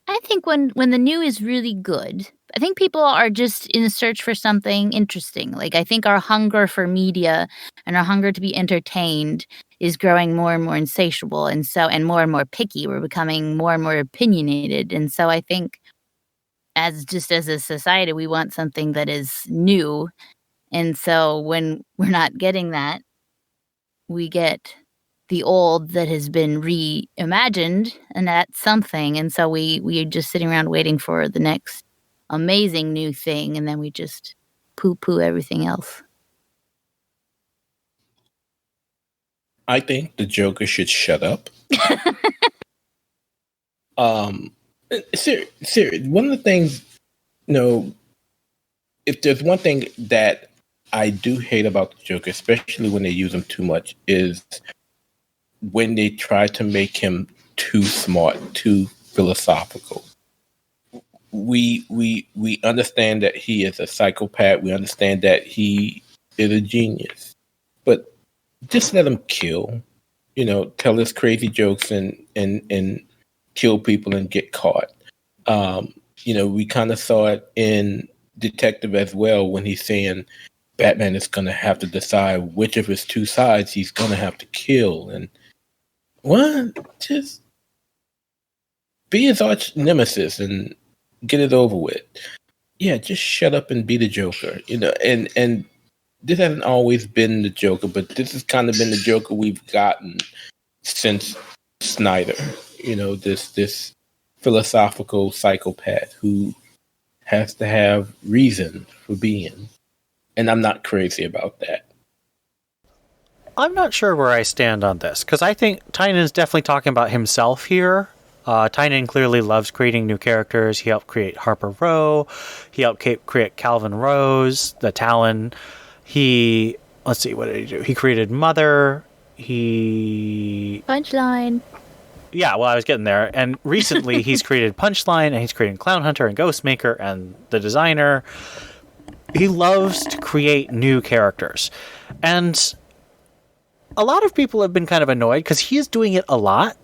I think when the new is really good, I think people are just in a search for something interesting. Like, I think our hunger for media and our hunger to be entertained is growing more and more insatiable, and more picky. We're becoming more and more opinionated. And so I think as a society, we want something that is new. And so when we're not getting that, we get the old that has been reimagined, and that's something. And so we are just sitting around waiting for the next amazing new thing, and then we just poo-poo everything else. I think the Joker should shut up. Serious. One of the things, you know, if there's one thing that I do hate about the Joker, especially when they use him too much, is when they try to make him too smart, too philosophical. We understand that he is a psychopath. We understand that he is a genius, but just let him kill. You know, tell his crazy jokes and kill people and get caught. You know, we kind of saw it in Detective as well, when he's saying Batman is going to have to decide which of his two sides he's going to have to kill. And what? Just be his arch nemesis and get it over with. Yeah, just shut up and be the Joker. You know, and this hasn't always been the Joker, but this has kind of been the Joker we've gotten since Snyder. You know, this philosophical psychopath who has to have reason for being. And I'm not crazy about that. I'm not sure where I stand on this, because I think Tynan's definitely talking about himself here. Tynan clearly loves creating new characters. He helped create Harper Row. He helped create Calvin Rose, the Talon. Let's see, what did he do? He created Mother. Punchline. Yeah, well, I was getting there. And recently he's created Punchline, and he's created Clown Hunter and Ghostmaker and The Designer. He loves to create new characters. And a lot of people have been kind of annoyed because he is doing it a lot.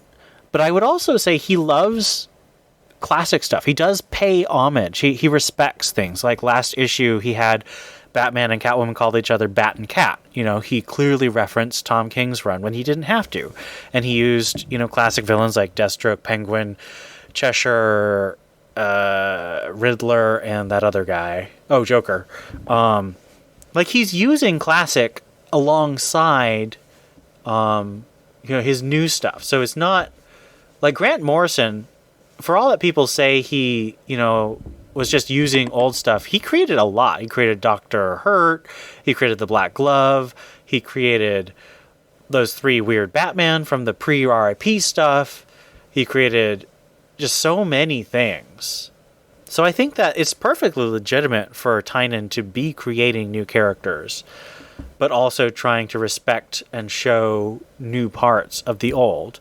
But I would also say he loves classic stuff. He does pay homage. He respects things. Like last issue, he had Batman and Catwoman called each other Bat and Cat. You know, he clearly referenced Tom King's run when he didn't have to. And he used, you know, classic villains like Deathstroke, Penguin, Cheshire, Riddler, and that other guy. Oh, Joker. Like, he's using classic alongside, you know, his new stuff. So it's not like Grant Morrison, for all that people say he, you know, was just using old stuff, he created a lot. He created Dr. Hurt, he created the Black Glove, he created those 3 weird Batman from the pre-RIP stuff. He created just so many things. So I think that it's perfectly legitimate for Tynan to be creating new characters, but also trying to respect and show new parts of the old.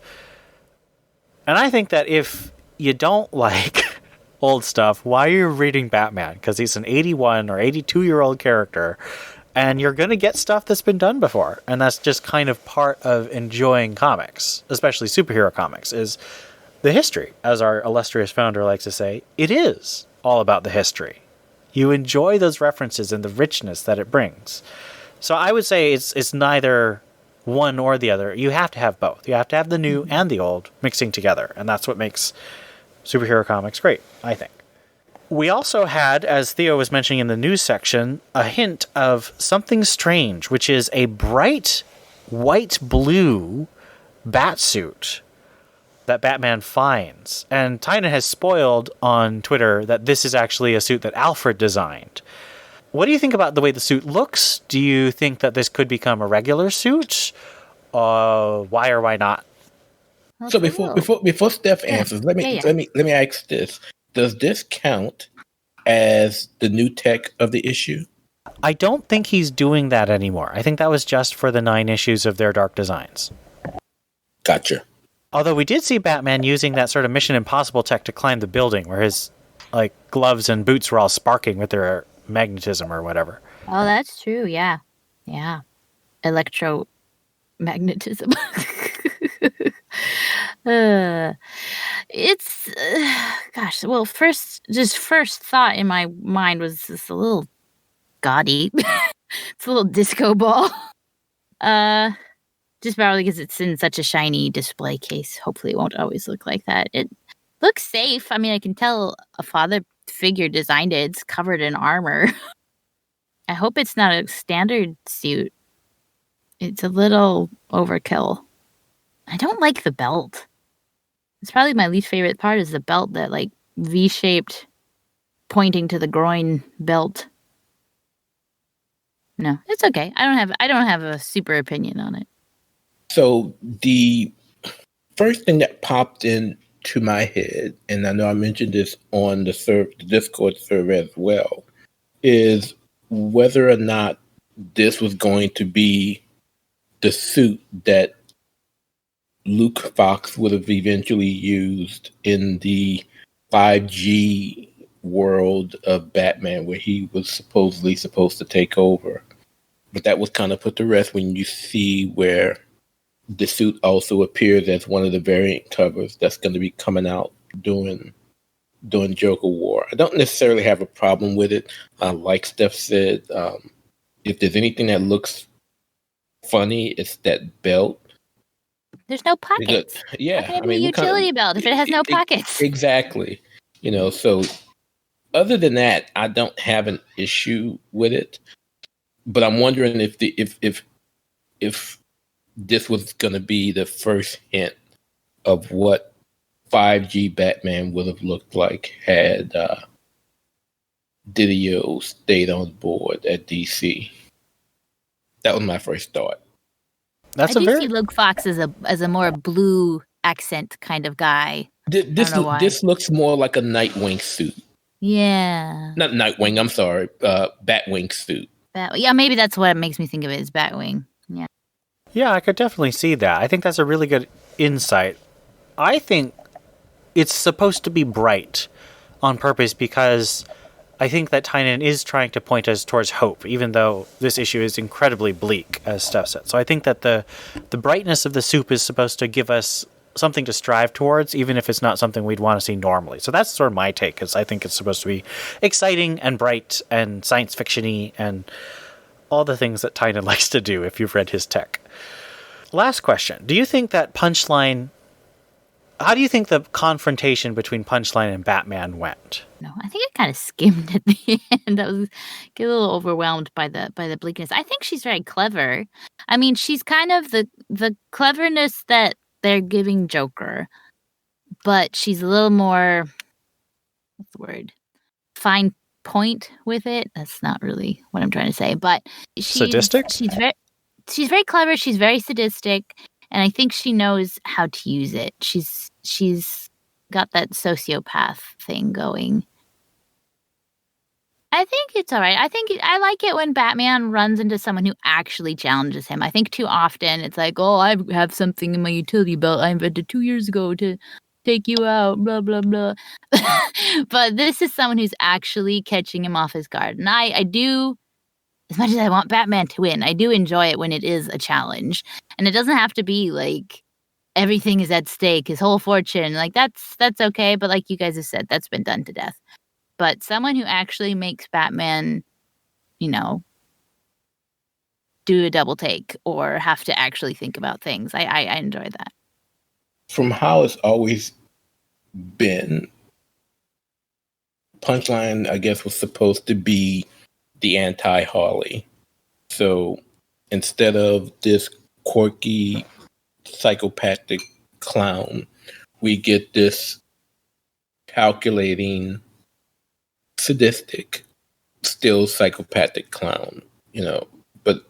And I think that if you don't like old stuff, why are you reading Batman? Because he's an 81 or 82-year-old character, and you're going to get stuff that's been done before. And that's just kind of part of enjoying comics, especially superhero comics, is the history. As our illustrious founder likes to say, it is all about the history. You enjoy those references and the richness that it brings. So I would say it's neither one or the other. You have to have both. You have to have the new and the old mixing together. And that's what makes superhero comics great, I think. We also had, as Theo was mentioning in the news section, a hint of something strange, which is a bright white-blue batsuit that Batman finds. And Tynan has spoiled on Twitter that this is actually a suit that Alfred designed. What do you think about the way the suit looks? Do you think that this could become a regular suit? Why or why not? So before Steph answers, let me ask this: does this count as the new tech of the issue? I don't think he's doing that anymore. I think that was just for the 9 issues of their Dark Designs. Gotcha. Although we did see Batman using that sort of Mission Impossible tech to climb the building, where his gloves and boots were all sparking with their magnetism or whatever. Oh, that's true. Yeah. Electromagnetism. It's gosh. Well, first thought in my mind was this a little gaudy. It's a little disco ball. Just probably because it's in such a shiny display case. Hopefully, it won't always look like that. It looks safe. I mean, I can tell a father figure designed it. It's covered in armor. I hope it's not a standard suit. It's a little overkill. I don't like the belt. It's probably my least favorite part is the belt, that V-shaped pointing to the groin belt. No, it's okay. I don't have a super opinion on it. So the first thing that popped into my head, and I know I mentioned this on the Discord server as well, is whether or not this was going to be the suit that Luke Fox would have eventually used in the 5G world of Batman, where he was supposedly supposed to take over. But that was kind of put to rest when you see where the suit also appears as one of the variant covers that's going to be coming out during Joker War. I don't necessarily have a problem with it. Like Steph said, if there's anything that looks funny, it's that belt. There's no pockets. Yeah, how can it be a utility belt if it has no pockets? Exactly. So other than that, I don't have an issue with it. But I'm wondering if this was going to be the first hint of what 5G Batman would have looked like had Didio stayed on board at DC. That was my first thought. I do see Luke Fox as a more blue accent kind of guy. This looks more like a Nightwing suit. Yeah. Not Nightwing, I'm sorry. Batwing suit. Yeah, maybe that's what makes me think of it as Batwing. Yeah. Yeah, I could definitely see that. I think that's a really good insight. I think it's supposed to be bright on purpose because I think that Tynan is trying to point us towards hope, even though this issue is incredibly bleak, as Steph said. So I think that the brightness of the soup is supposed to give us something to strive towards, even if it's not something we'd want to see normally. So that's sort of my take, because I think it's supposed to be exciting and bright and science fiction-y and all the things that Tynan likes to do if you've read his tech. Last question. Do you think that Punchline... How do you think the confrontation between Punchline and Batman went? No, I think I kind of skimmed at the end. I was get a little overwhelmed by the bleakness. I think she's very clever. I mean, she's kind of the cleverness that they're giving Joker, but she's a little more, what's the word? Fine point with it. That's not really what I'm trying to say, but sadistic? She's very clever. She's very sadistic. And I think she knows how to use it. She's she's got that sociopath thing going. I think it's all right. I like it when Batman runs into someone who actually challenges him. I think too often it's like, oh, I have something in my utility belt I invented 2 years ago to take you out, blah, blah, blah. But this is someone who's actually catching him off his guard. And I do, as much as I want Batman to win, I do enjoy it when it is a challenge. And it doesn't have to be like everything is at stake, his whole fortune. Like that's okay. But like you guys have said, that's been done to death. But someone who actually makes Batman, you know, do a double take or have to actually think about things. I enjoy that. From how it's always been, Punchline, I guess, was supposed to be the anti-Harley. So instead of this quirky, psychopathic clown, we get this calculating, sadistic, still psychopathic clown, but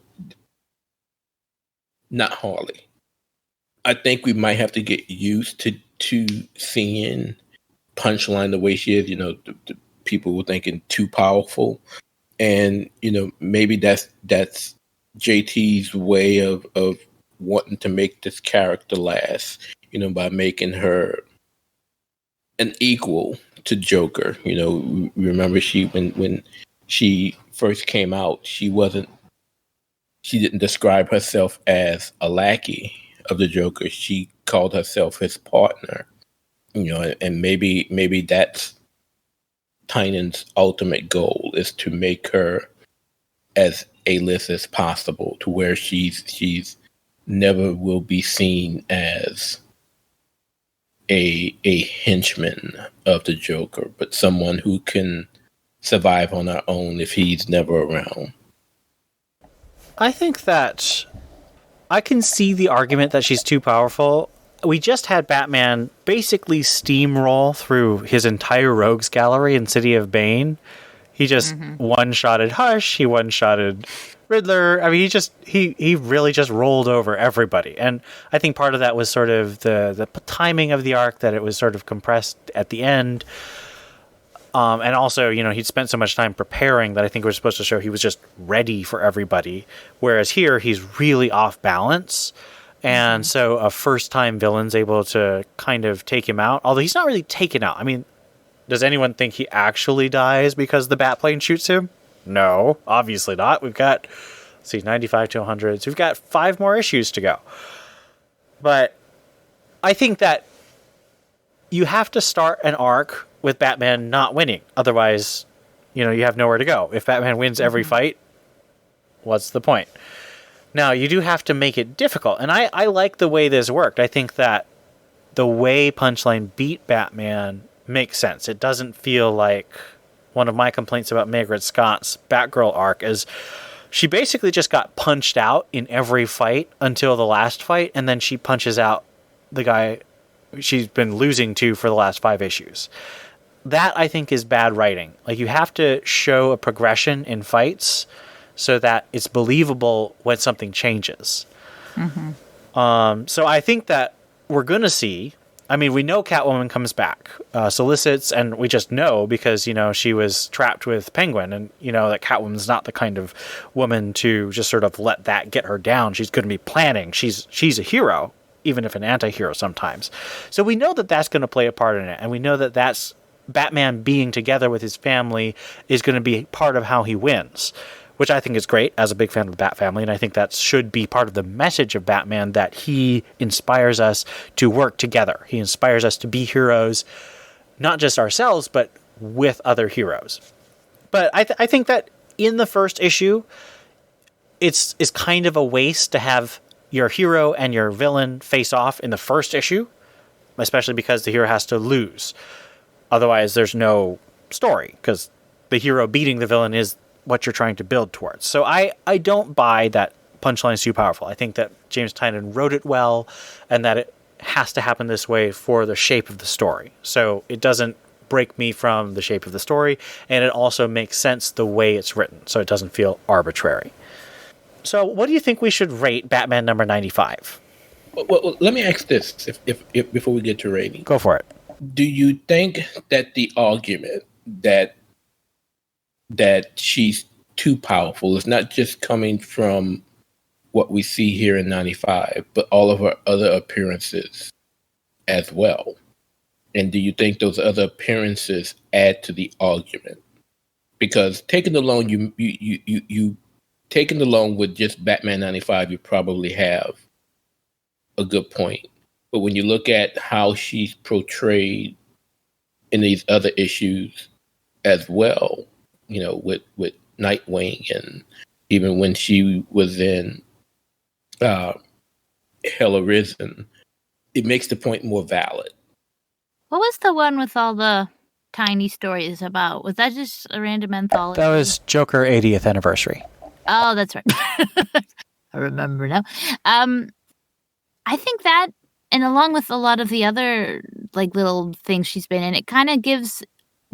not Harley. I think we might have to get used to seeing Punchline the way she is. The people were thinking too powerful, and maybe that's JT's way of wanting to make this character last. By making her an equal to Joker. Remember when she first came out, she didn't describe herself as a lackey of the Joker. She called herself his partner. And maybe that's Tynan's ultimate goal, is to make her as A-list as possible, to where she's never will be seen as a henchman of the Joker, but someone who can survive on her own if he's never around. I think that I can see the argument that she's too powerful. We just had Batman basically steamroll through his entire rogues gallery in City of Bane. He just one-shotted Hush, he one-shotted Riddler. I mean, he really just rolled over everybody. And I think part of that was sort of the timing of the arc, that it was sort of compressed at the end. And also, he'd spent so much time preparing that I think we're supposed to show he was just ready for everybody. Whereas here, he's really off balance. And so a first-time villain's able to kind of take him out. Although he's not really taken out. I mean, does anyone think he actually dies because the Batplane shoots him? No, obviously not. We've got, 95 to 100. So we've got 5 more issues to go. But I think that you have to start an arc with Batman not winning. Otherwise, you have nowhere to go. If Batman wins every fight, what's the point? Now, you do have to make it difficult. And I like the way this worked. I think that the way Punchline beat Batman makes sense. It doesn't feel like one of my complaints about Margaret Scott's Batgirl arc is she basically just got punched out in every fight until the last fight, and then she punches out the guy she's been losing to for the last 5 issues. That, I think, is bad writing. Like, you have to show a progression in fights so that it's believable when something changes. So I think that we're going to see... I mean, we know Catwoman comes back, solicits, and we just know because, she was trapped with Penguin, and, that Catwoman's not the kind of woman to just sort of let that get her down. She's going to be planning. She's a hero, even if an anti-hero sometimes. So we know that that's going to play a part in it, and we know that that's Batman being together with his family is going to be part of how he wins, which I think is great as a big fan of the Bat family. And I think that should be part of the message of Batman, that he inspires us to work together. He inspires us to be heroes, not just ourselves, but with other heroes. But I think that in the first issue, it's kind of a waste to have your hero and your villain face off in the first issue, especially because the hero has to lose. Otherwise, there's no story, because the hero beating the villain is what you're trying to build towards. So I don't buy that Punchline is too powerful. I think that James Tynion wrote it well, and that it has to happen this way for the shape of the story. So it doesn't break me from the shape of the story, and it also makes sense the way it's written, so it doesn't feel arbitrary. So what do you think we should rate Batman number 95? Well, let me ask this: if before we get to rating, Go for it. do you think that the argument that she's too powerful is not just coming from what we see here in 95, but all of her other appearances as well? And do you think those other appearances add to the argument? Because taking alone, you taking alone with just Batman 95, you probably have a good point. But when you look at how she's portrayed in these other issues as well, with Nightwing, and even when she was in Hell Arisen, it makes the point more valid. What was the one with all the tiny stories about? Was that just a random anthology? That was Joker 80th anniversary. Oh, that's right. I remember now. I think that, and along with a lot of the other like little things she's been in, it kind of gives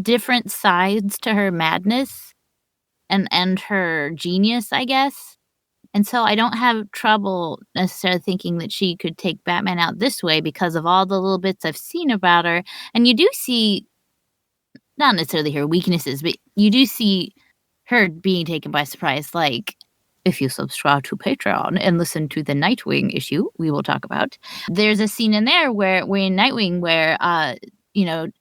different sides to her madness and her genius, I guess. And so I don't have trouble necessarily thinking that she could take Batman out this way because of all the little bits I've seen about her. And you do see, not necessarily her weaknesses, but you do see her being taken by surprise. Like, if you subscribe to Patreon and listen to the Nightwing issue we will talk about, there's a scene in there where in Nightwing where,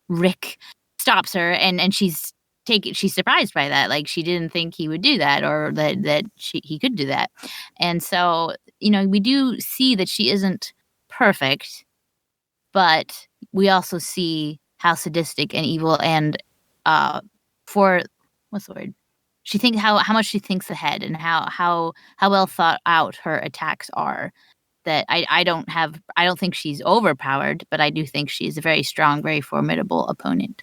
Rick stops her and she's surprised by that. Like, she didn't think he would do that, or that he could do that. And so, we do see that she isn't perfect, but we also see how sadistic and evil and what's the word? She thinks how much she thinks ahead, and how well thought out her attacks are. That I don't think she's overpowered, but I do think she's a very strong, very formidable opponent.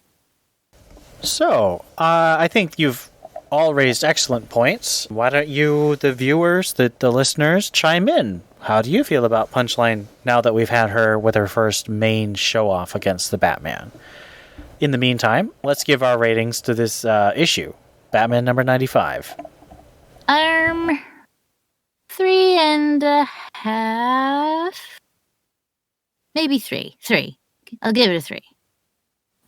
So, I think you've all raised excellent points. Why don't you, the viewers, the listeners, chime in? How do you feel about Punchline now that we've had her with her first main show-off against the Batman? In the meantime, let's give our ratings to this issue. Batman number 95. 3.5. Maybe 3. 3. I'll give it a 3.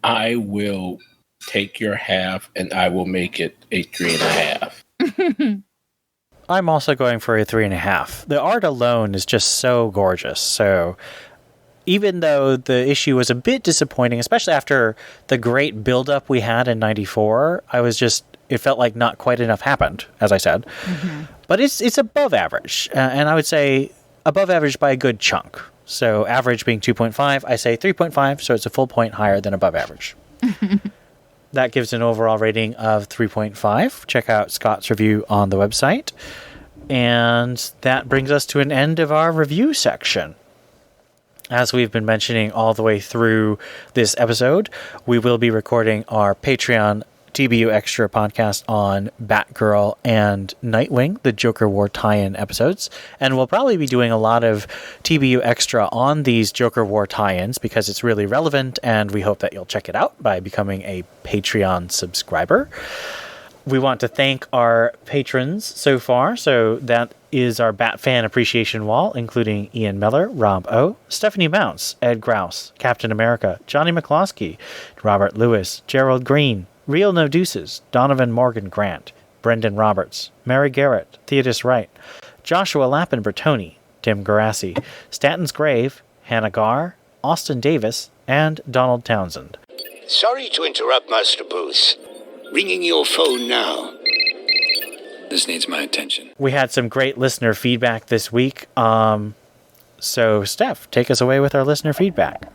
I will take your half, and I will make it a 3.5. I'm also going for a 3.5. The art alone is just so gorgeous. So even though the issue was a bit disappointing, especially after the great build-up we had in 94, it felt like not quite enough happened, as I said. Mm-hmm. But it's above average, and I would say above average by a good chunk. So average being 2.5, I say 3.5, so it's a full point higher than above average. That gives an overall rating of 3.5. Check out Scott's review on the website. And that brings us to an end of our review section. As we've been mentioning all the way through this episode, we will be recording our Patreon TBU Extra podcast on Batgirl and Nightwing, the Joker War tie-in episodes. And we'll probably be doing a lot of TBU Extra on these Joker War tie-ins because it's really relevant, and we hope that you'll check it out by becoming a Patreon subscriber. We want to thank our patrons so far. So that is our Bat Fan Appreciation Wall, including Ian Miller, Rob O, Stephanie Mounts, Ed Grouse, Captain America, Johnny McCloskey, Robert Lewis, Gerald Green, Real No Deuces, Donovan Morgan Grant, Brendan Roberts, Mary Garrett, Theodis Wright, Joshua Lappin Bertoni, Tim Garassi, Stanton's Grave, Hannah Garr, Austin Davis, and Donald Townsend. Sorry to interrupt, Master Booth. Ringing your phone now. This needs my attention. We had some great listener feedback this week. So, Steph, take us away with our listener feedback.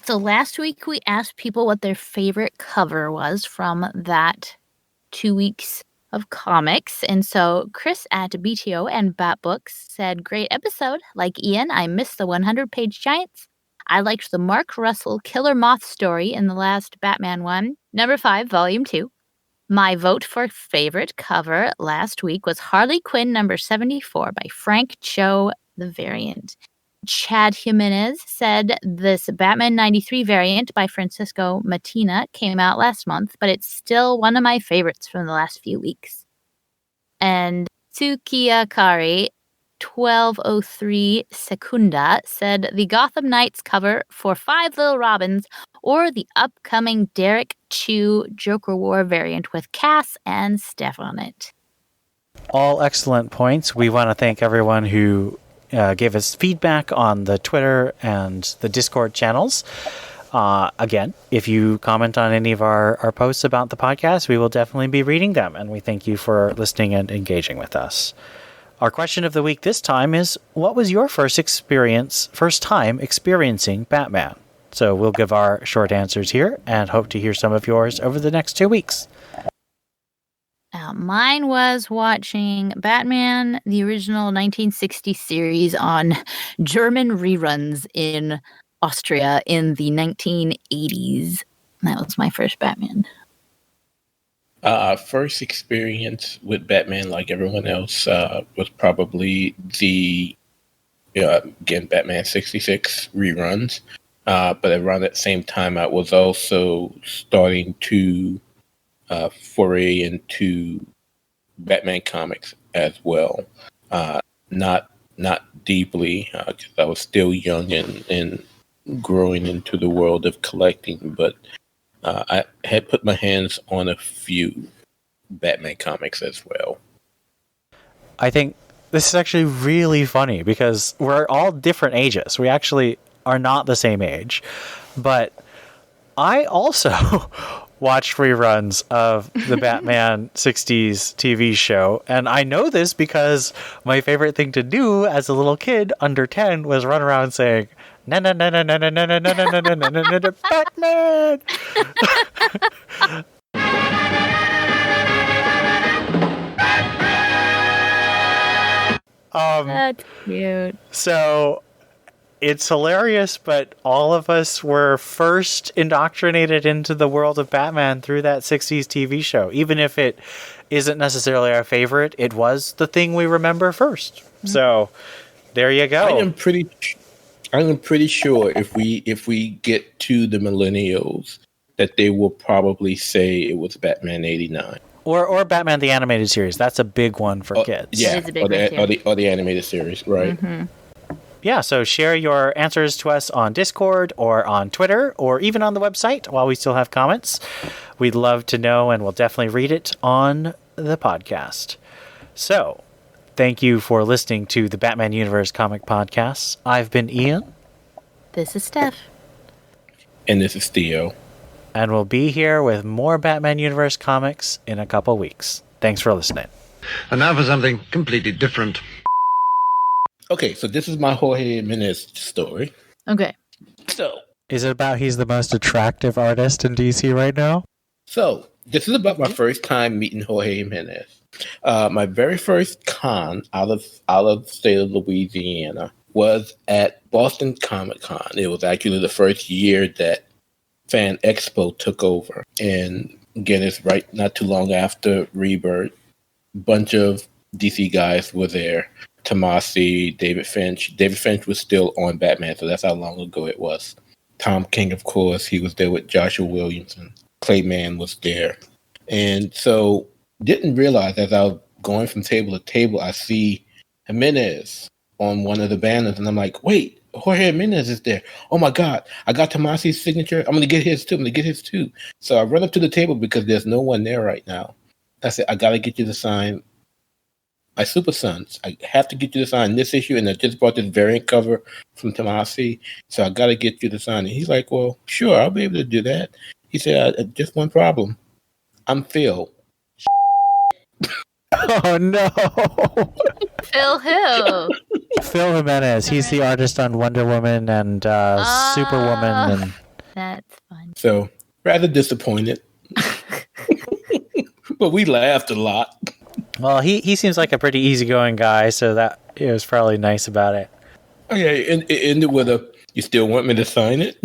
So last week we asked people what their favorite cover was from that 2 weeks of comics. And so Chris at BTO and Batbooks said, great episode. Like Ian, I missed the 100-page giants. I liked the Mark Russell Killer Moth story in the last Batman one. Number 5, Volume 2. My vote for favorite cover last week was Harley Quinn number 74 by Frank Cho, the variant. Chad Jimenez said this Batman 93 variant by Francisco Matina came out last month, but it's still one of my favorites from the last few weeks. And Tsukiya Kari 1203 Secunda said the Gotham Knights cover for Five Little Robins or the upcoming Derek Chu Joker War variant with Cass and Steph on it. All excellent points. We want to thank everyone who gave us feedback on the Twitter and the Discord channels. Again, if you comment on any of our posts about the podcast, we will definitely be reading them, and we thank you for listening and engaging with us. Our question of the week this time is, what was your first time experiencing Batman? So we'll give our short answers here and hope to hear some of yours over the next 2 weeks. Mine was watching Batman, the original 1960 series on German reruns in Austria in the 1980s. That was my first Batman. First experience with Batman, like everyone else, was probably the Batman 66 reruns. But around that same time, I was also starting to foray into Batman comics as well. Not deeply, because I was still young and growing into the world of collecting, but I had put my hands on a few Batman comics as well. I think this is actually really funny because we're all different ages. We actually are not the same age, but I also watched reruns of the Batman 60s TV show, and I know this because my favorite thing to do as a little kid under 10 was run around saying, "Na na na na na na na na na na na na na na Batman." That's cute. So it's hilarious, but all of us were first indoctrinated into the world of Batman through that 60s TV show. Even if it isn't necessarily our favorite, it was the thing we remember first. Mm-hmm. So there you go. I'm pretty sure if we get to the millennials, that they will probably say it was Batman 89. Or Batman the Animated Series. That's a big one for kids. Yeah, or the animated series, right? Mm-hmm. Yeah, so share your answers to us on Discord or on Twitter or even on the website while we still have comments. We'd love to know, and we'll definitely read it on the podcast. So, thank you for listening to the Batman Universe Comic Podcast. I've been Ian. This is Steph. And this is Theo. And we'll be here with more Batman Universe comics in a couple weeks. Thanks for listening. And now for something completely different. Okay, so this is my Jorge Jimenez story. Okay. So, is it about he's the most attractive artist in DC right now? So, this is about my first time meeting Jorge Jimenez. My very first con out of the state of Louisiana was at Boston Comic Con. It was actually the first year that Fan Expo took over. And again, it's right not too long after Rebirth. A bunch of DC guys were there. Tomasi, David Finch. David Finch was still on Batman, so that's how long ago it was. Tom King, of course, he was there with Joshua Williamson. Clayman was there. And so didn't realize as I was going from table to table, I see Jimenez on one of the banners, and I'm like, wait, Jorge Jimenez is there. Oh my God, I got Tomasi's signature. I'm going to get his too. So I run up to the table because there's no one there right now. I said, I got to get you to sign my Super Sons. I have to get you to sign this issue, and I just bought this variant cover from Tomasi, so I got to get you to sign it. He's like, well, sure, I'll be able to do that. He said, just one problem. I'm Phil. Oh, no. Phil who? Phil Jimenez. He's the artist on Wonder Woman and Superwoman. And that's fun. So, rather disappointed. But we laughed a lot. Well, he seems like a pretty easygoing guy, so that it was probably nice about it. Okay, and it ended with you still want me to sign it?